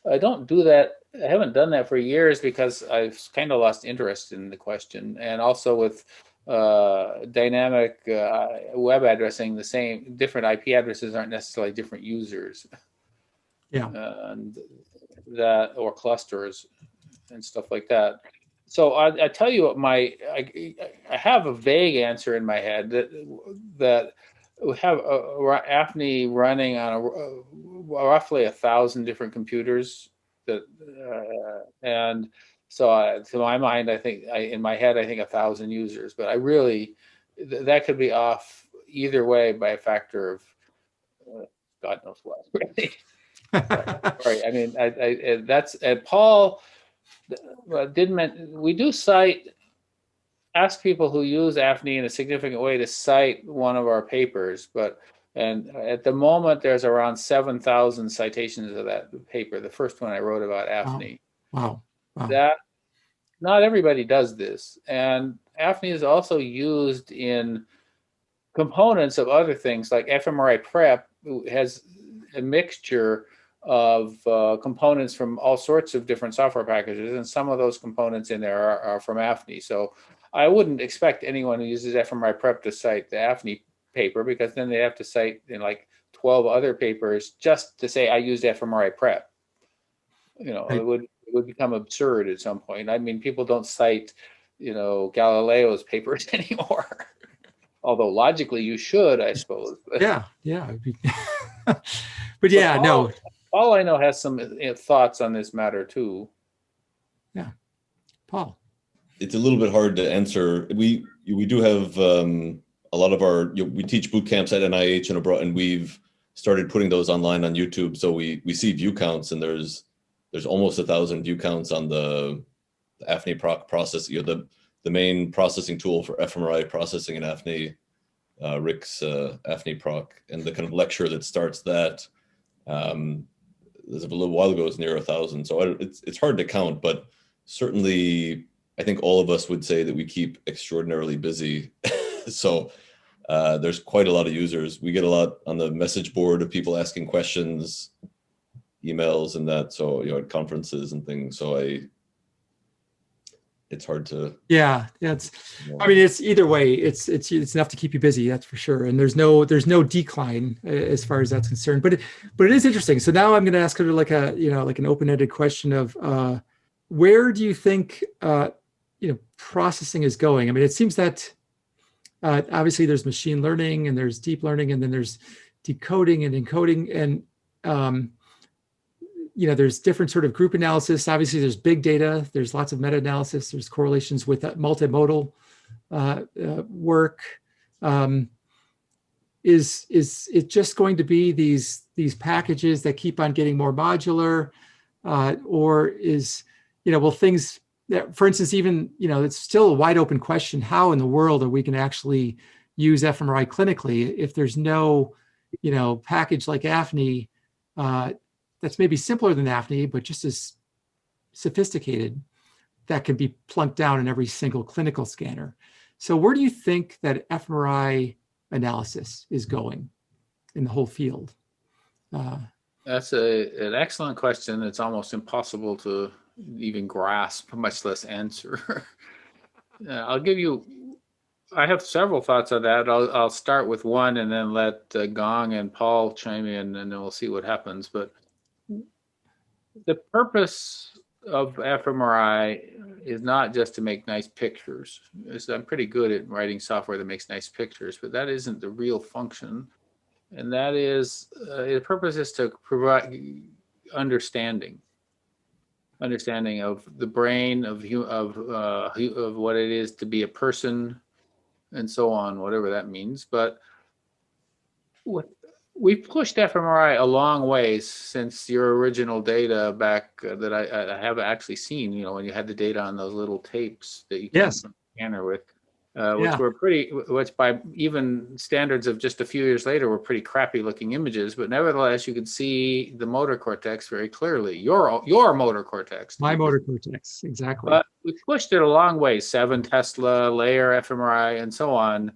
I don't do that. I haven't done that for years because I've kind of lost interest in the question. And also with dynamic web addressing, different IP addresses aren't necessarily different users. Yeah. And that, or clusters and stuff like that. So I tell you what, I have a vague answer in my head that we have a AFNI running on roughly 1,000 different computers. And so to my mind, I think in my head, I think 1,000 users, but I really, that could be off either way by a factor of God knows what. Really. Right. I mean, that's, and Paul we do cite, ask people who use AFNI in a significant way to cite one of our papers, and at the moment there's around 7,000 citations of that paper, the first one I wrote about AFNI. Wow. That not everybody does this, and AFNI is also used in components of other things, like fMRI prep has a mixture of components from all sorts of different software packages, and some of those components in there are from AFNI. So I wouldn't expect anyone who uses fMRI prep to cite the AFNI paper, because then they have to cite like 12 other papers just to say I used fMRI prep. You know, right. It would become absurd at some point. I mean, people don't cite, Galileo's papers anymore. Although logically you should, I suppose. Yeah. But yeah, no. Paul, I know, has some thoughts on this matter too. Yeah, Paul. It's a little bit hard to answer. We do have a lot of our, we teach boot camps at NIH and abroad, and we've started putting those online on YouTube. So we see view counts, and there's almost 1,000 view counts on the AFNI proc process. The main processing tool for fMRI processing in AFNI, Rick's AFNI proc, and the kind of lecture that starts that. There's a little while ago, it was near 1,000. So it's hard to count, but certainly I think all of us would say that we keep extraordinarily busy. So there's quite a lot of users. We get a lot on the message board of people asking questions, emails and that. So, at conferences and things. So it's hard to. Yeah. I mean, it's either way, it's enough to keep you busy. That's for sure. And there's no decline as far as that's concerned, but it is interesting. So now I'm going to ask her like an open-ended question of where do you think, processing is going? I mean, it seems that obviously there's machine learning and there's deep learning, and then there's decoding and encoding, and there's different sort of group analysis. Obviously, there's big data. There's lots of meta-analysis. There's correlations with multimodal work. Is it just going to be these packages that keep on getting more modular, or is will things that, for instance, even it's still a wide open question: how in the world are we going to actually use fMRI clinically if there's no package like AFNI? That's maybe simpler than AFNI, but just as sophisticated, that can be plunked down in every single clinical scanner. So where do you think that fMRI analysis is going in the whole field? That's an excellent question. It's almost impossible to even grasp, much less answer. I have several thoughts on that. I'll start with one and then let Gong and Paul chime in, and then we'll see what happens. But the purpose of fMRI is not just to make nice pictures. I'm pretty good at writing software that makes nice pictures, but that isn't the real function. And that is, the purpose is to provide understanding of the brain, of what it is to be a person, and so on, whatever that means. But we've pushed fMRI a long ways since your original data back that I have actually seen, when you had the data on those little tapes that you can scanner with, which by even standards of just a few years later were pretty crappy looking images, but nevertheless you could see the motor cortex very clearly, your motor cortex. My motor cortex, exactly. But we pushed it a long way, 7 Tesla, layer fMRI, and so on.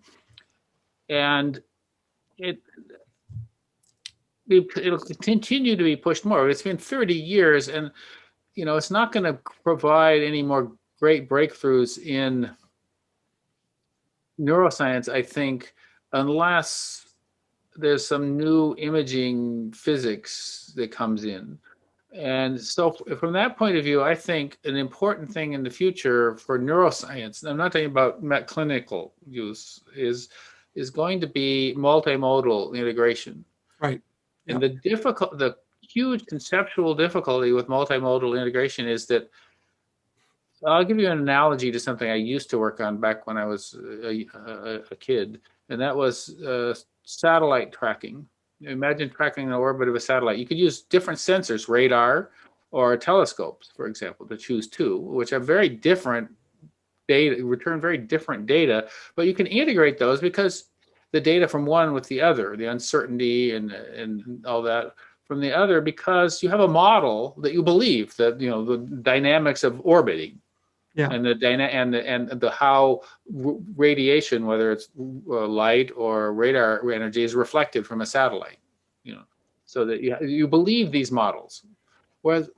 And it'll continue to be pushed more. It's been 30 years, and it's not going to provide any more great breakthroughs in neuroscience, I think, unless there's some new imaging physics that comes in. And so from that point of view, I think an important thing in the future for neuroscience, and I'm not talking about clinical use, is going to be multimodal integration. Right. And Yep. the huge conceptual difficulty with multimodal integration is that, I'll give you an analogy to something I used to work on back when I was a kid, and that was satellite tracking. Imagine tracking the orbit of a satellite. You could use different sensors, radar or telescopes, for example, to choose two, which have very different data, return very different data, but you can integrate those because the data from one with the other, the uncertainty and all that from the other, because you have a model that you believe that, you know, the dynamics of orbiting. Yeah. And the how radiation, whether it's light or radar energy, is reflected from a satellite, you know, so that you believe these models, whereas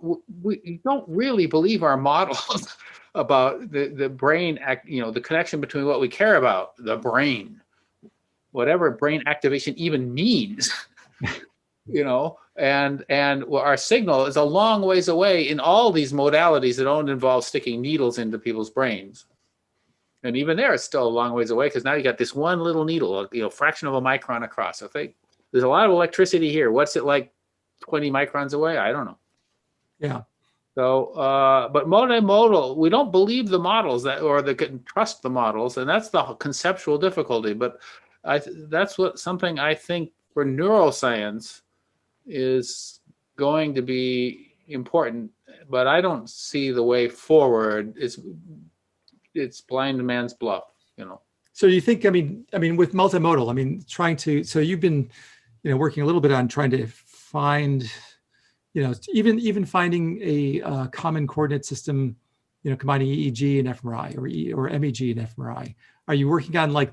we don't really believe our models about the brain you know, the connection between what we care about, the brain, whatever brain activation even means. You know, and our signal is a long ways away in all these modalities that don't involve sticking needles into people's brains. And even there, it's still a long ways away, because now you got this one little needle, you know, fraction of a micron across. Okay, there's a lot of electricity here. What's it like 20 microns away? I don't know. Yeah. So, but multimodal, we don't believe the models or they can trust the models, and that's the conceptual difficulty. But that's something I think for neuroscience is going to be important, but I don't see the way forward. It's blind man's bluff, you know. So you think, I mean, with multimodal, I mean, so you've been, you know, working a little bit on trying to find, you know, even finding a common coordinate system, you know, combining EEG and fMRI or MEG and fMRI. Are you working on, like,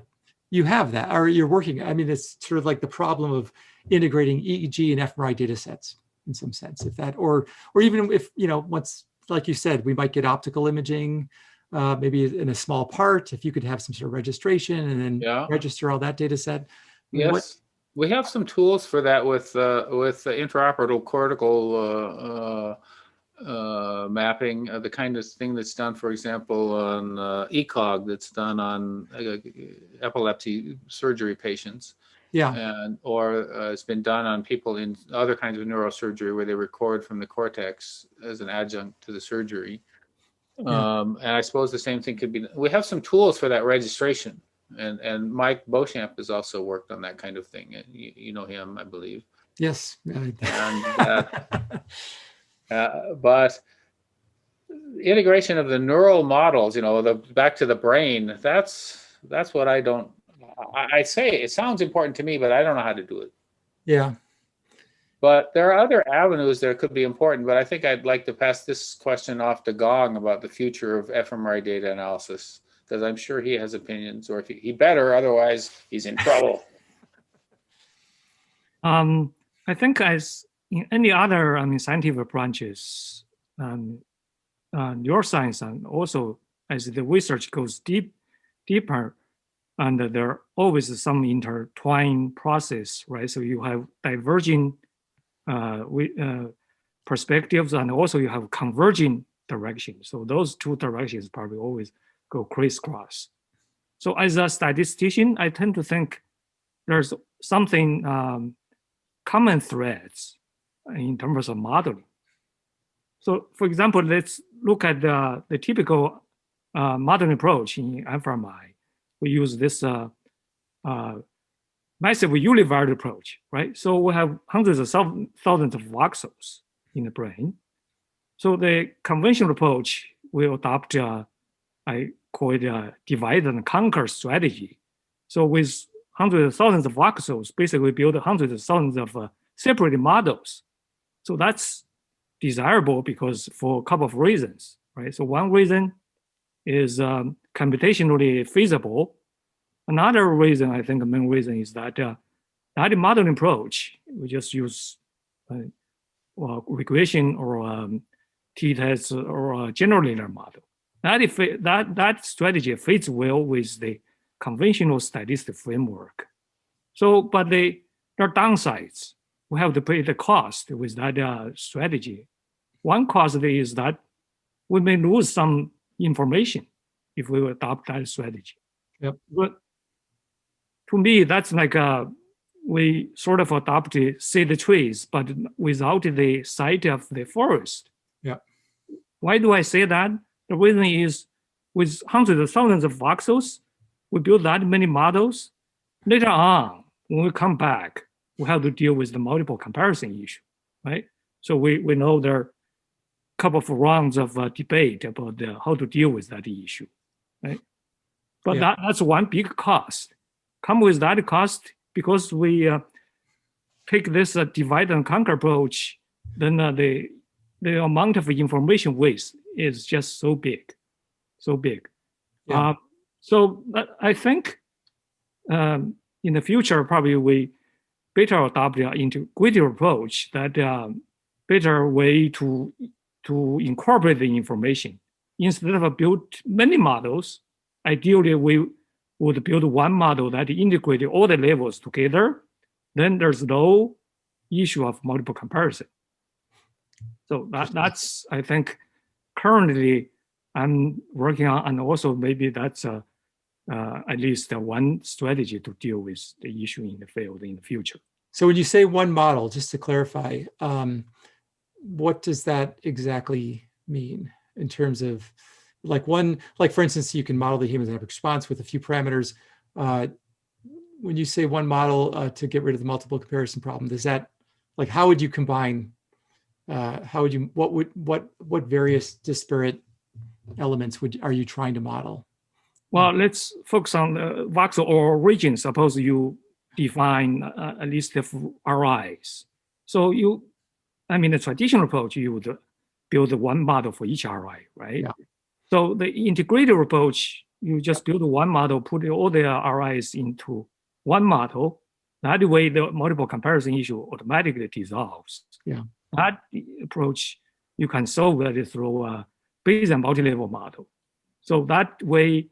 you have that, or you're working, I mean, it's sort of like the problem of integrating EEG and fMRI data sets in some sense, if that, or even if, you know, once, like you said, we might get optical imaging, maybe in a small part, if you could have some sort of registration and then register all that data set. Yes, we have some tools for that with the intraoperative cortical mapping, the kind of thing that's done, for example, on ECOG, that's done on epilepsy surgery patients. Yeah. Or it's been done on people in other kinds of neurosurgery where they record from the cortex as an adjunct to the surgery. Yeah. And I suppose the same thing could be. We have some tools for that registration, and Mike Beauchamp has also worked on that kind of thing. You know him, I believe. Yes. But integration of the neural models, you know, back to the brain. That's what I don't. I say it sounds important to me, but I don't know how to do it. Yeah. But there are other avenues that could be important, but I think I'd like to pass this question off to Gong about the future of fMRI data analysis, because I'm sure he has opinions, or if he better, otherwise he's in trouble. I think as in any other, scientific branches, neuroscience, and also as the research goes deeper, and there are always some intertwined process, right? So you have diverging perspectives, and also you have converging directions. So those two directions probably always go crisscross. So as a statistician, I tend to think there's something common threads in terms of modeling. So for example, let's look at the typical modeling approach in fMRI. We use this massive univariate approach, right? So we have hundreds of thousands of voxels in the brain. So the conventional approach will adopt, I call it a divide and conquer strategy. So with hundreds of thousands of voxels, basically build hundreds of thousands of separated models. So that's desirable because for a couple of reasons, right? So one reason is computationally feasible. Another reason, I think the main reason, is that the modeling approach, we just use regression or t-tests or a general linear model. That strategy fits well with the conventional statistic framework. So, but there are downsides. We have to pay the cost with that strategy. One cost is that we may lose some information if we adopt that strategy. Yep. But to me, that's like we sort of adopted see the trees, but without the sight of the forest. Yeah. Why do I say that? The reason is with hundreds of thousands of voxels, we build that many models. Later on, when we come back, we have to deal with the multiple comparison issue, right? So we know there are a couple of rounds of debate about how to deal with that issue, right? But that's one big cost. Come with that cost, because we take this divide and conquer approach, then the amount of information waste is just so big, so big. Yeah. So I think in the future, probably we better adopt the integrative approach, that better way to incorporate the information. Instead of build many models, ideally we would build one model that integrated all the levels together. Then there's no issue of multiple comparison. So that's, I think, currently I'm working on, and also maybe that's at least one strategy to deal with the issue in the field in the future. So when you say one model, just to clarify, what does that exactly mean in terms of like for instance, you can model the hemodynamic response with a few parameters. When you say one model to get rid of the multiple comparison problem, does that, like, how would you combine, what various disparate elements are you trying to model? Well, let's focus on voxel or region. Suppose you define a list of RIs. So the traditional approach, you would build one model for each RI, right? Yeah. So the integrative approach, you just build one model, put all the RIs into one model. That way, the multiple comparison issue automatically dissolves. Yeah. That approach, you can solve that through a Bayesian multi-level model. So that way,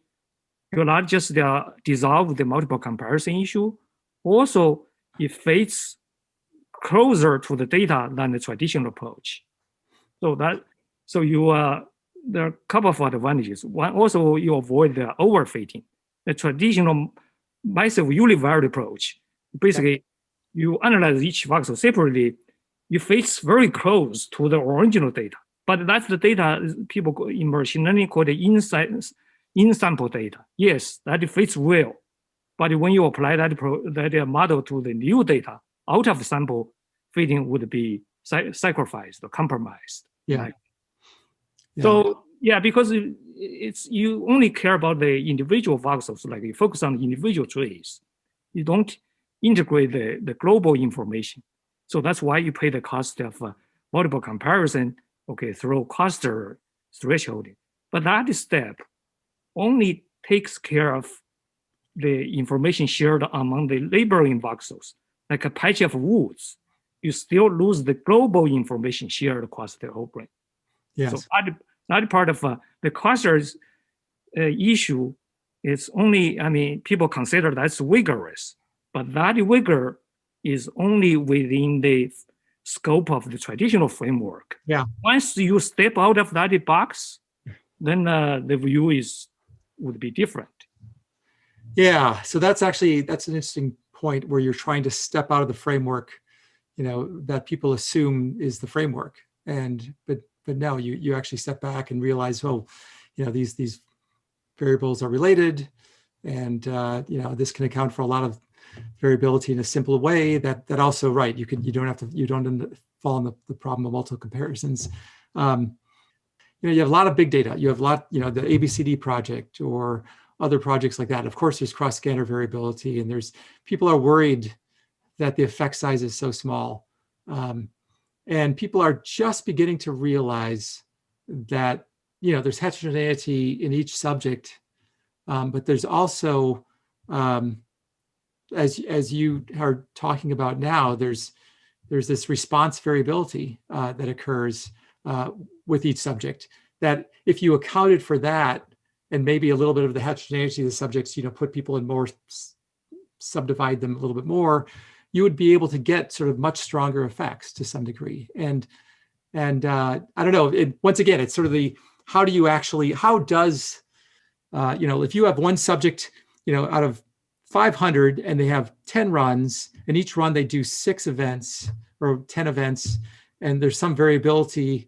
you not just dissolve the multiple comparison issue, also it fits closer to the data than the traditional approach. So you there are a couple of advantages. One, also you avoid the overfitting. The traditional massive univariate approach, basically you analyze each voxel separately, you fit very close to the original data. But that's the data people in machine learning call the in-sample data. Yes, that fits well. But when you apply that model to the new data, out of sample, fitting would be sacrificed or compromised. Yeah. Right? So because it's you only care about the individual voxels, like you focus on individual trees. You don't integrate the global information. So that's why you pay the cost of multiple comparison, through cluster thresholding. But that step only takes care of the information shared among the neighboring voxels, like a patch of woods. You still lose the global information shared across the whole brain. Yes. So that part of the clusters issue is only, people consider that's rigorous, but that rigor is only within the scope of the traditional framework. Yeah. Once you step out of that box, then the view would be different. Yeah. So that's an interesting point where you're trying to step out of the framework, that people assume is the framework. But no, you actually step back and realize, these variables are related, and this can account for a lot of variability in a simple way. That also, right? You don't fall in the problem of multiple comparisons. You have a lot of big data. You have a lot, the ABCD project or other projects like that. Of course, there's cross-scanner variability, and people are worried that the effect size is so small. And people are just beginning to realize that, there's heterogeneity in each subject, but there's also, as you are talking about now, there's this response variability that occurs with each subject, that if you accounted for that, and maybe a little bit of the heterogeneity of the subjects, put people in more, subdivide them a little bit more, you would be able to get sort of much stronger effects to some degree. And I don't know, once again, it's sort of how does, if you have one subject, out of 500 and they have 10 runs, and each run they do 6 events or 10 events, and there's some variability,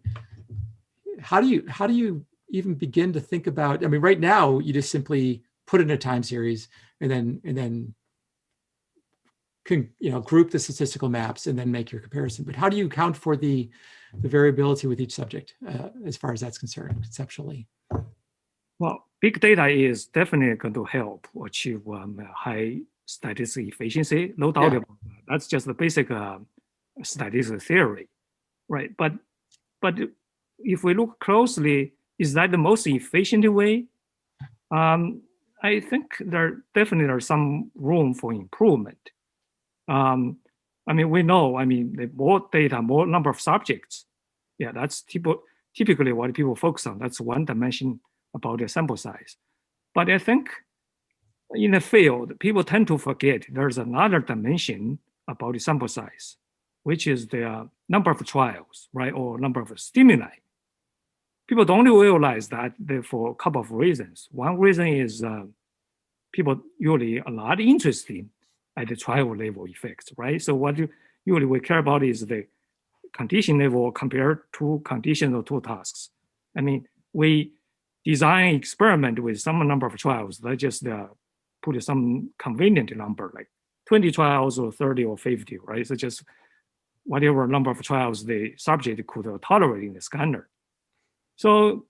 how do you even begin to think about, right now you just simply put in a time series and then can, group the statistical maps and then make your comparison. But how do you account for the variability with each subject as far as that's concerned conceptually? Well, big data is definitely going to help achieve high statistical efficiency, no doubt about that. That's just the basic statistical theory, right? But if we look closely, is that the most efficient way? I think there's some room for improvement. We know, the more data, more number of subjects. Yeah, that's typically what people focus on. That's one dimension about the sample size. But I think in the field, people tend to forget there's another dimension about the sample size, which is the number of trials, right, or number of stimuli. People don't realize that for a couple of reasons. One reason is people usually are not interested at the trial level effects, right? So what usually we care about is the condition level compared to conditions of 2 tasks. We design experiment with some number of trials. They just put some convenient number, like 20 trials or 30 or 50, right? So just whatever number of trials the subject could tolerate in the scanner. So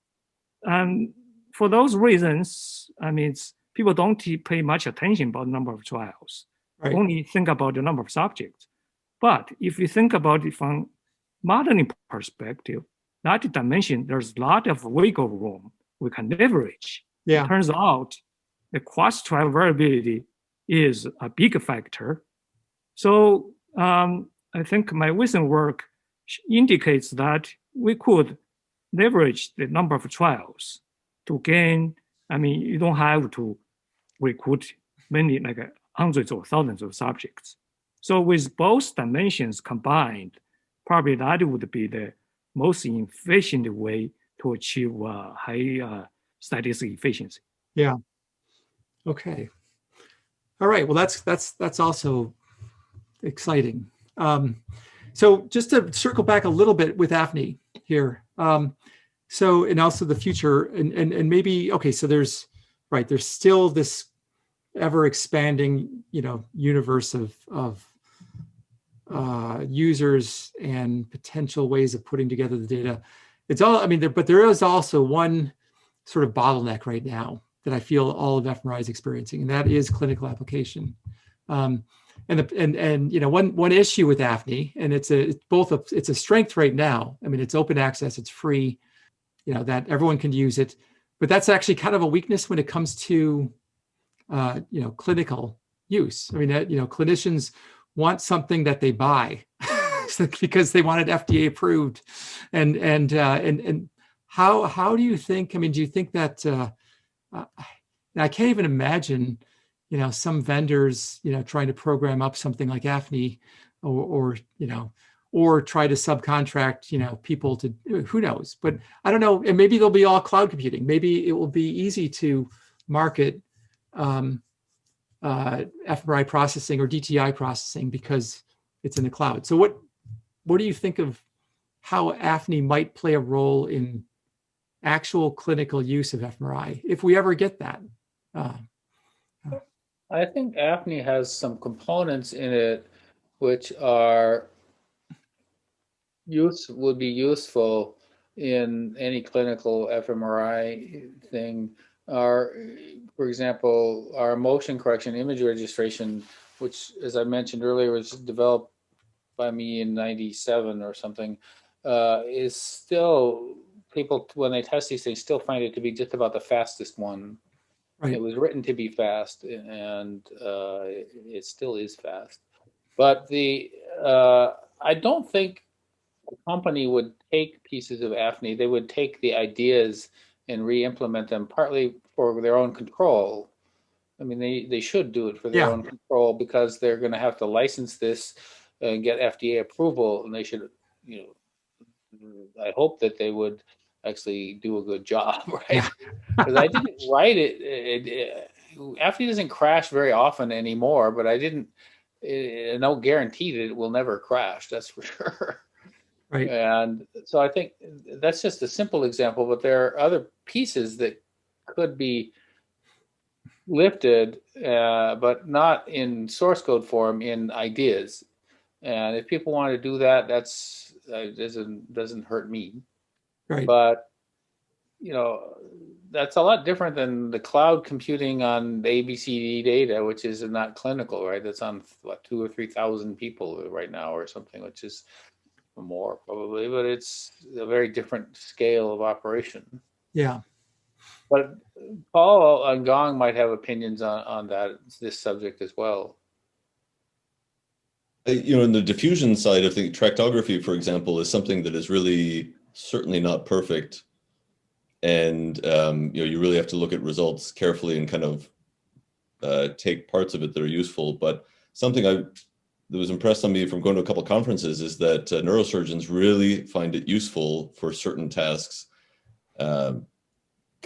for those reasons, people don't pay much attention about the number of trials. Right. Only think about the number of subjects. But if you think about it from modeling perspective, that dimension, there's a lot of wiggle room we can leverage. Yeah. It turns out the cross-trial variability is a big factor. So I think my recent work indicates that we could leverage the number of trials to gain, you don't have to recruit many, like hundreds or thousands of subjects. So with both dimensions combined, probably that would be the most efficient way to achieve high statistical efficiency. Yeah. Okay. All right. Well, that's also exciting. So just to circle back a little bit with AFNI here. So, and also the future and maybe, okay, so there's still this ever expanding, universe of users and potential ways of putting together the data. It's all, but there is also one sort of bottleneck right now that I feel all of fMRI is experiencing, and that is clinical application. One issue with AFNI, and it's a strength right now. It's open access, it's free, that everyone can use it, but that's actually kind of a weakness when it comes to clinical use. Clinicians want something that they buy because they want it FDA approved, and how do you think? Do you think that I can't even imagine, some vendors, trying to program up something like AFNI, or try to subcontract, people to, who knows? But I don't know. And maybe they'll be all cloud computing. Maybe it will be easy to market fMRI processing or DTI processing because it's in the cloud. So what do you think of how AFNI might play a role in actual clinical use of fMRI, if we ever get that? I think AFNI has some components in it which would be useful in any clinical fMRI thing. For example, our motion correction image registration, which, as I mentioned earlier, was developed by me in '97 or something, is still, people, when they test these things, still find it to be just about the fastest one. Right. It was written to be fast, and it still is fast. But I don't think the company would take pieces of AFNI. They would take the ideas and re-implement them, partly for their own control. I mean, they should do it for their own control, because they're going to have to license this and get FDA approval, and they should, I hope that they would actually do a good job, right? Because I didn't write it. AFNI doesn't crash very often anymore, but I didn't. No guarantee that it will never crash. That's for sure. Right. And so I think that's just a simple example, but there are other pieces that could be lifted, but not in source code form, in ideas. And if people want to do that, that's doesn't hurt me. Right. But that's a lot different than the cloud computing on the ABCD data, which is not clinical, right? That's on what, 2,000 or 3,000 people right now or something, which is more probably, but it's a very different scale of operation. Yeah. But Paul and Gong might have opinions on this subject as well. In the diffusion side, I think tractography, for example, is something that is really certainly not perfect. And you really have to look at results carefully and kind of take parts of it that are useful. But something that was impressed on me from going to a couple of conferences is that neurosurgeons really find it useful for certain tasks, kind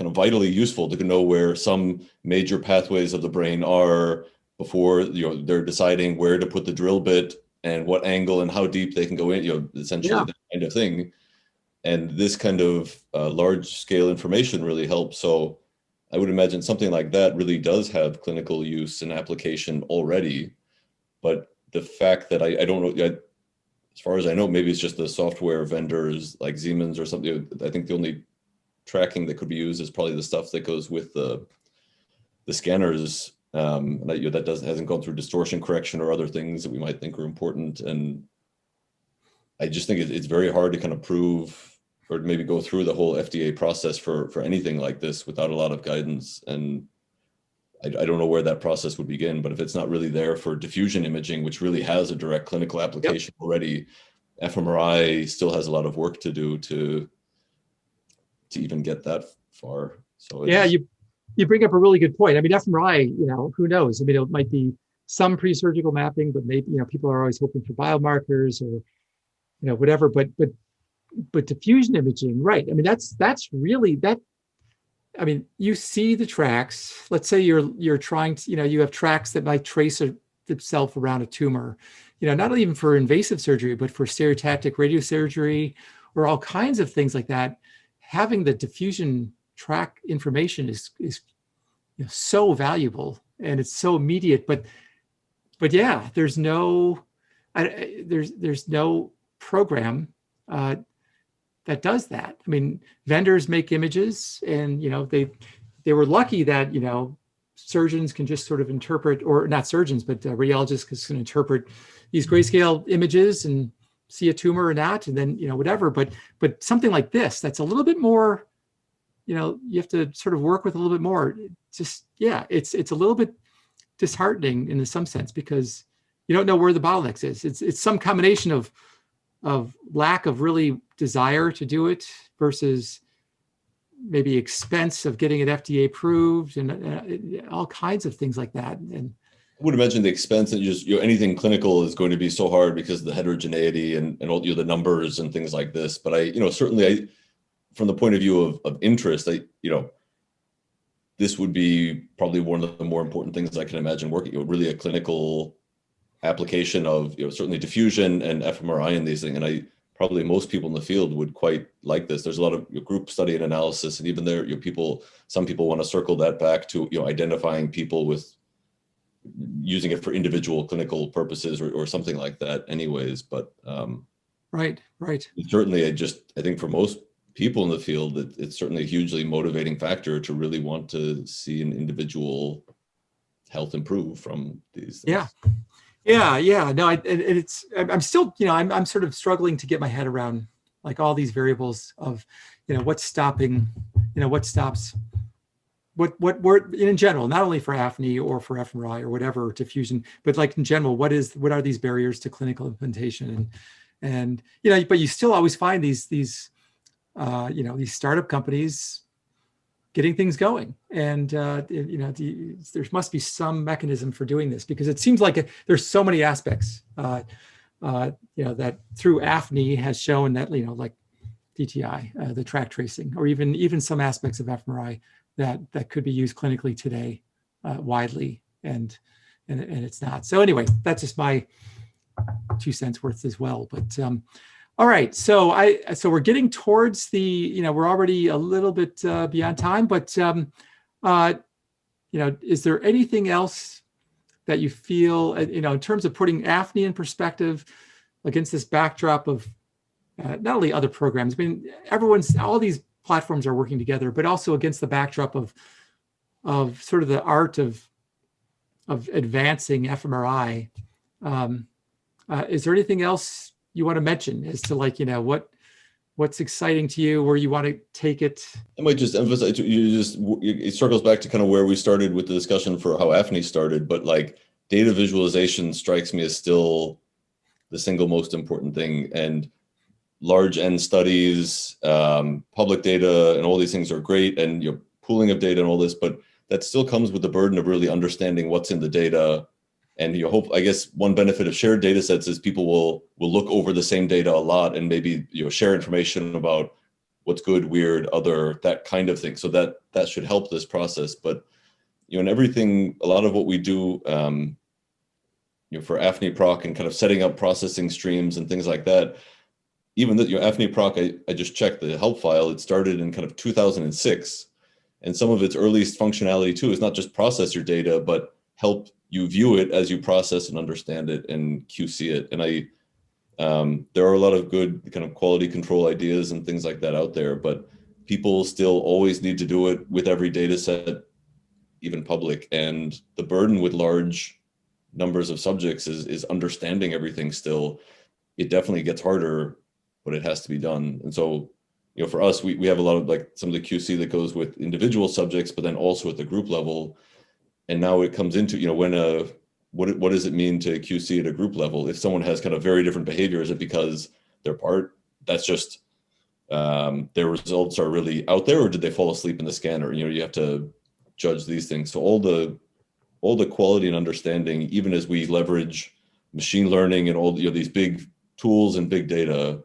of vitally useful to know where some major pathways of the brain are before they're deciding where to put the drill bit and what angle and how deep they can go in, essentially that kind of thing. And this kind of large scale information really helps. So I would imagine something like that really does have clinical use and application already. But the fact that I don't know, as far as I know, maybe it's just the software vendors like Siemens or something. I think the only tracking that could be used is probably the stuff that goes with the scanners. That hasn't gone through distortion correction or other things that we might think are important. And I just think it's very hard to kind of prove or maybe go through the whole FDA process for anything like this without a lot of guidance. And I don't know where that process would begin, but if it's not really there for diffusion imaging, which really has a direct clinical application already, fMRI still has a lot of work to do to even get that far. So you bring up a really good point. I mean, fMRI, who knows? I mean, it might be some pre-surgical mapping, but maybe, people are always hoping for biomarkers or, whatever, but diffusion imaging, right? I mean, that's really that. I mean, you see the tracks. Let's say you're trying to, you have tracks that might trace itself around a tumor, not even for invasive surgery, but for stereotactic radiosurgery or all kinds of things like that. Having the diffusion track information is so valuable, and it's so immediate. But yeah, there's no program that does that. I mean, vendors make images, and they were lucky that surgeons can just sort of interpret, or not surgeons, but radiologists can interpret these grayscale images and see a tumor or not, and then whatever. But something like this, that's a little bit more, you have to sort of work with a little bit more. It's a little bit disheartening in some sense, because you don't know where the bottlenecks is. It's some combination of lack of really desire to do it versus maybe expense of getting it FDA approved and all kinds of things like that. And I would imagine the expense and just anything clinical is going to be so hard because of the heterogeneity and all the numbers and things like this. But certainly from the point of view of interest, this would be probably one of the more important things I can imagine working. Really a clinical application of certainly diffusion and fMRI and these things. And probably most people in the field would quite like this. There's a lot of group study and analysis, and even there, some people want to circle that back to identifying people with using it for individual clinical purposes or something like that. Anyways, but right. Certainly, I think for most people in the field, it's certainly a hugely motivating factor to really want to see an individual health improve from these things. Yeah. No, I'm still, I'm sort of struggling to get my head around like all these variables of, what's stopping, what stops, what we're in general, not only for AFNI or for fMRI or whatever diffusion, but like in general, what are these barriers to clinical implementation? And but you still always find these startup companies getting things going. And there must be some mechanism for doing this, because it seems like there's so many aspects. That through AFNI has shown that like DTI, the track tracing, or even some aspects of fMRI that could be used clinically today widely, and it's not. So anyway, that's just my 2 cents worth as well. But all right, so we're getting towards the, we're already a little bit beyond time, but is there anything else that you feel, in terms of putting AFNI in perspective against this backdrop of not only other programs, I mean, all these platforms are working together, but also against the backdrop of sort of the art of advancing fMRI. Is there anything else you want to mention as to what's exciting to you, where you want to take it? I might just emphasize, it circles back to kind of where we started with the discussion for how AFNI started, but like data visualization strikes me as still the single most important thing. And large N studies, public data, and all these things are great, and pooling of data and all this, but that still comes with the burden of really understanding what's in the data. And I guess one benefit of shared data sets is people will look over the same data a lot and maybe share information about what's good, weird, other, that kind of thing. So that should help this process. But in everything, a lot of what we do for AFNI Proc and kind of setting up processing streams and things like that, even that AFNI Proc, I just checked the help file. It started in kind of 2006, and some of its earliest functionality too is not just process your data, but help you view it as you process and understand it and QC it. And there are a lot of good kind of quality control ideas and things like that out there, but people still always need to do it with every data set, even public. And the burden with large numbers of subjects is understanding everything still. It definitely gets harder, but it has to be done. And so, for us, we have a lot of some of the QC that goes with individual subjects, but then also at the group level. And now it comes into, what does it mean to QC at a group level? If someone has kind of very different behavior, is it because that's just their results are really out there, or did they fall asleep in the scanner? You have to judge these things. So all the quality and understanding, even as we leverage machine learning and all these big tools and big data,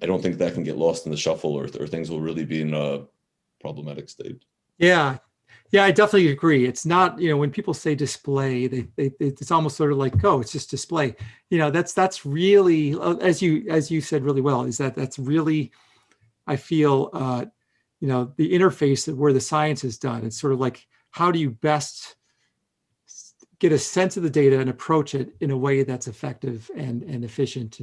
I don't think that can get lost in the shuffle, or things will really be in a problematic state. Yeah, I definitely agree. It's not, when people say display, it's almost sort of like, oh, it's just display. That's really, as you said really well, is that's really, I feel, the interface of where the science is done. It's sort of like, how do you best get a sense of the data and approach it in a way that's effective and efficient,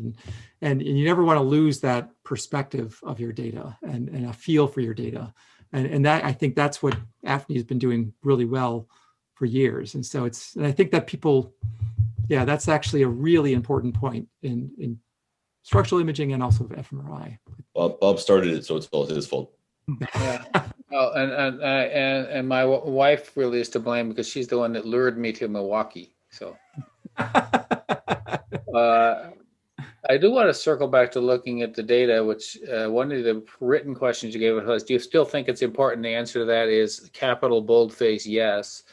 and you never want to lose that perspective of your data and a feel for your data. And that, I think that's what AFNI has been doing really well for years. And so and I think that people, that's actually a really important point in structural imaging and also fMRI. Bob started it, so it's all his fault. Yeah. Oh, and my wife really is to blame, because she's the one that lured me to Milwaukee. So I do want to circle back to looking at the data, which one of the written questions you gave us was, do you still think it's important? The answer to that is capital boldface, yes.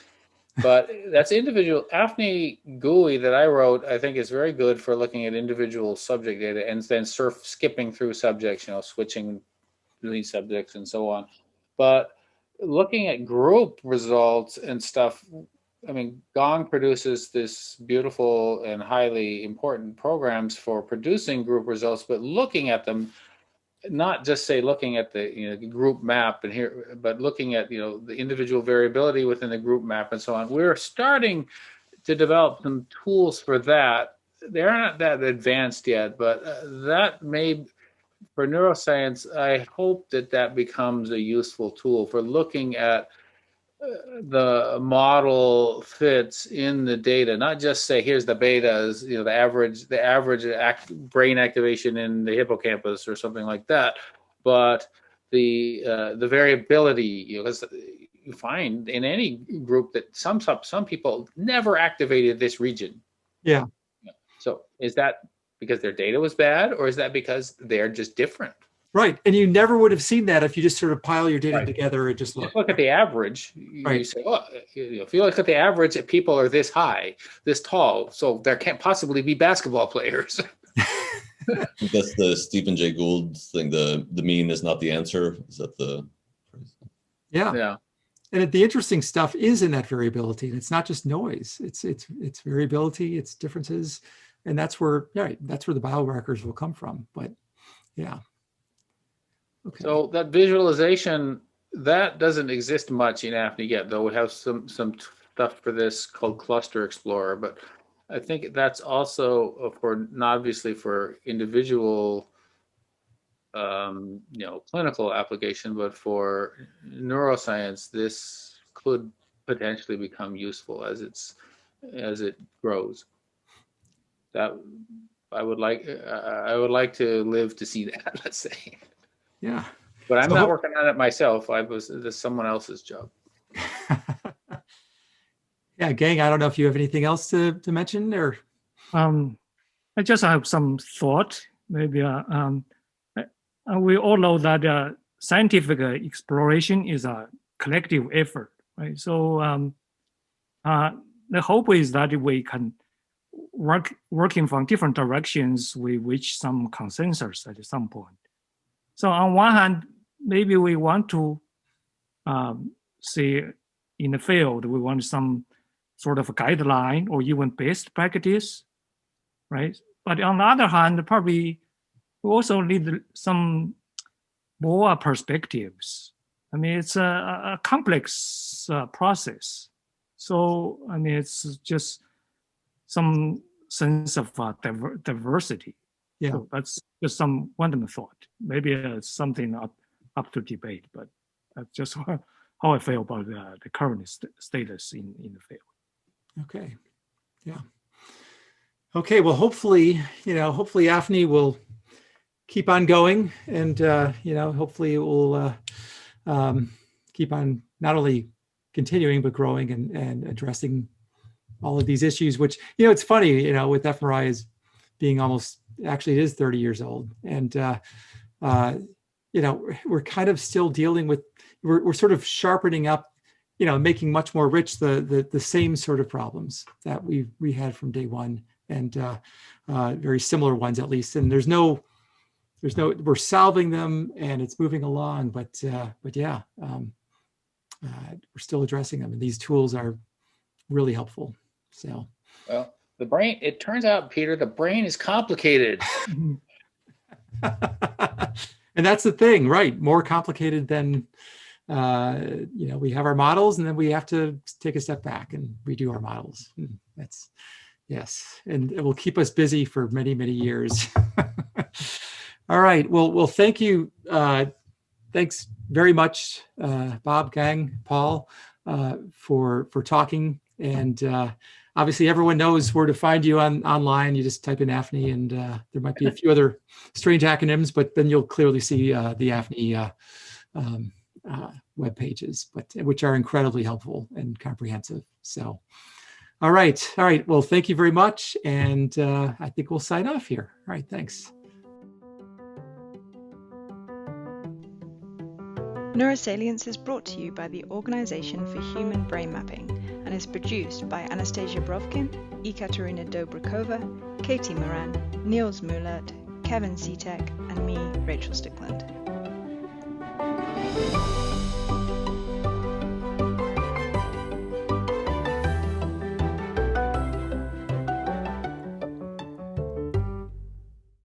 But that's individual. AFNI GUI that I wrote, I think, is very good for looking at individual subject data and then skipping through subjects, switching between subjects and so on. But looking at group results and stuff, I mean, Gong produces this beautiful and highly important programs for producing group results, but looking at them, not just looking at the group map but looking at the individual variability within the group map and so on. We're starting to develop some tools for that. They're not that advanced yet, but that may, for neuroscience, I hope that becomes a useful tool for looking at the model fits in the data, not just say, here's the betas, the average brain activation in the hippocampus or something like that, but the variability, because you find in any group that some people never activated this region. Yeah. So is that because their data was bad, or is that because they're just different? Right. And you never would have seen that if you just sort of pile your data Right. together and just look. Just look at the average. You Right. say, oh, if you look at the average, people are this high, this tall, so there can't possibly be basketball players. I think that's the Stephen Jay Gould thing. The mean is not the answer. Is that the phrase? Yeah. Yeah. And the interesting stuff is in that variability. And it's not just noise. It's variability, it's differences. And that's where the biomarkers will come from. But yeah. Okay. So that visualization, that doesn't exist much in AFNI yet, though we have some stuff for this called Cluster Explorer. But I think that's also for, not obviously for individual, clinical application, but for neuroscience, this could potentially become useful as it grows. That I would like to live to see that, let's say. Yeah. But I'm not working on it myself. This is someone else's job. Yeah, Gang, I don't know if you have anything else to mention or. I just have some thought. Maybe we all know that scientific exploration is a collective effort, right? So the hope is that we can working from different directions, we reach some consensus at some point. So on one hand, maybe we want to see in the field, we want some sort of guideline or even best practice, right? But on the other hand, probably we also need some more perspectives. I mean, it's a complex process. So, I mean, it's just some sense of diversity. Yeah. So that's just some random thought. Maybe it's something up to debate, but that's just how I feel about the current status in the field. Okay. Yeah. Okay. Well, hopefully AFNI will keep on going, and hopefully it will keep on not only continuing but growing and addressing all of these issues. Which it's funny, with fMRI is being actually it is 30 years old, and we're kind of still dealing with we're sort of sharpening up, making much more rich the same sort of problems that we had from day one, and very similar ones at least. And there's no we're solving them and it's moving along, but yeah, we're still addressing them, and these tools are really helpful. So well, the brain, it turns out, Peter, the brain is complicated. And that's the thing, right? More complicated than we have our models, and then we have to take a step back and redo our models. That's yes, and it will keep us busy for many, many years. All right. Well, thank you. Thanks very much, Bob, Gang, Paul, for talking. And obviously, everyone knows where to find you online. You just type in AFNI, and there might be a few other strange acronyms, but then you'll clearly see the AFNI web pages, which are incredibly helpful and comprehensive. So, all right. Well, thank you very much, and I think we'll sign off here. All right. Thanks. Neurosalience is brought to you by the Organization for Human Brain Mapping and is produced by Anastasia Brovkin, Ekaterina Dobrikova, Katie Moran, Niels Mullert, Kevin Setek, and me, Rachel Stickland.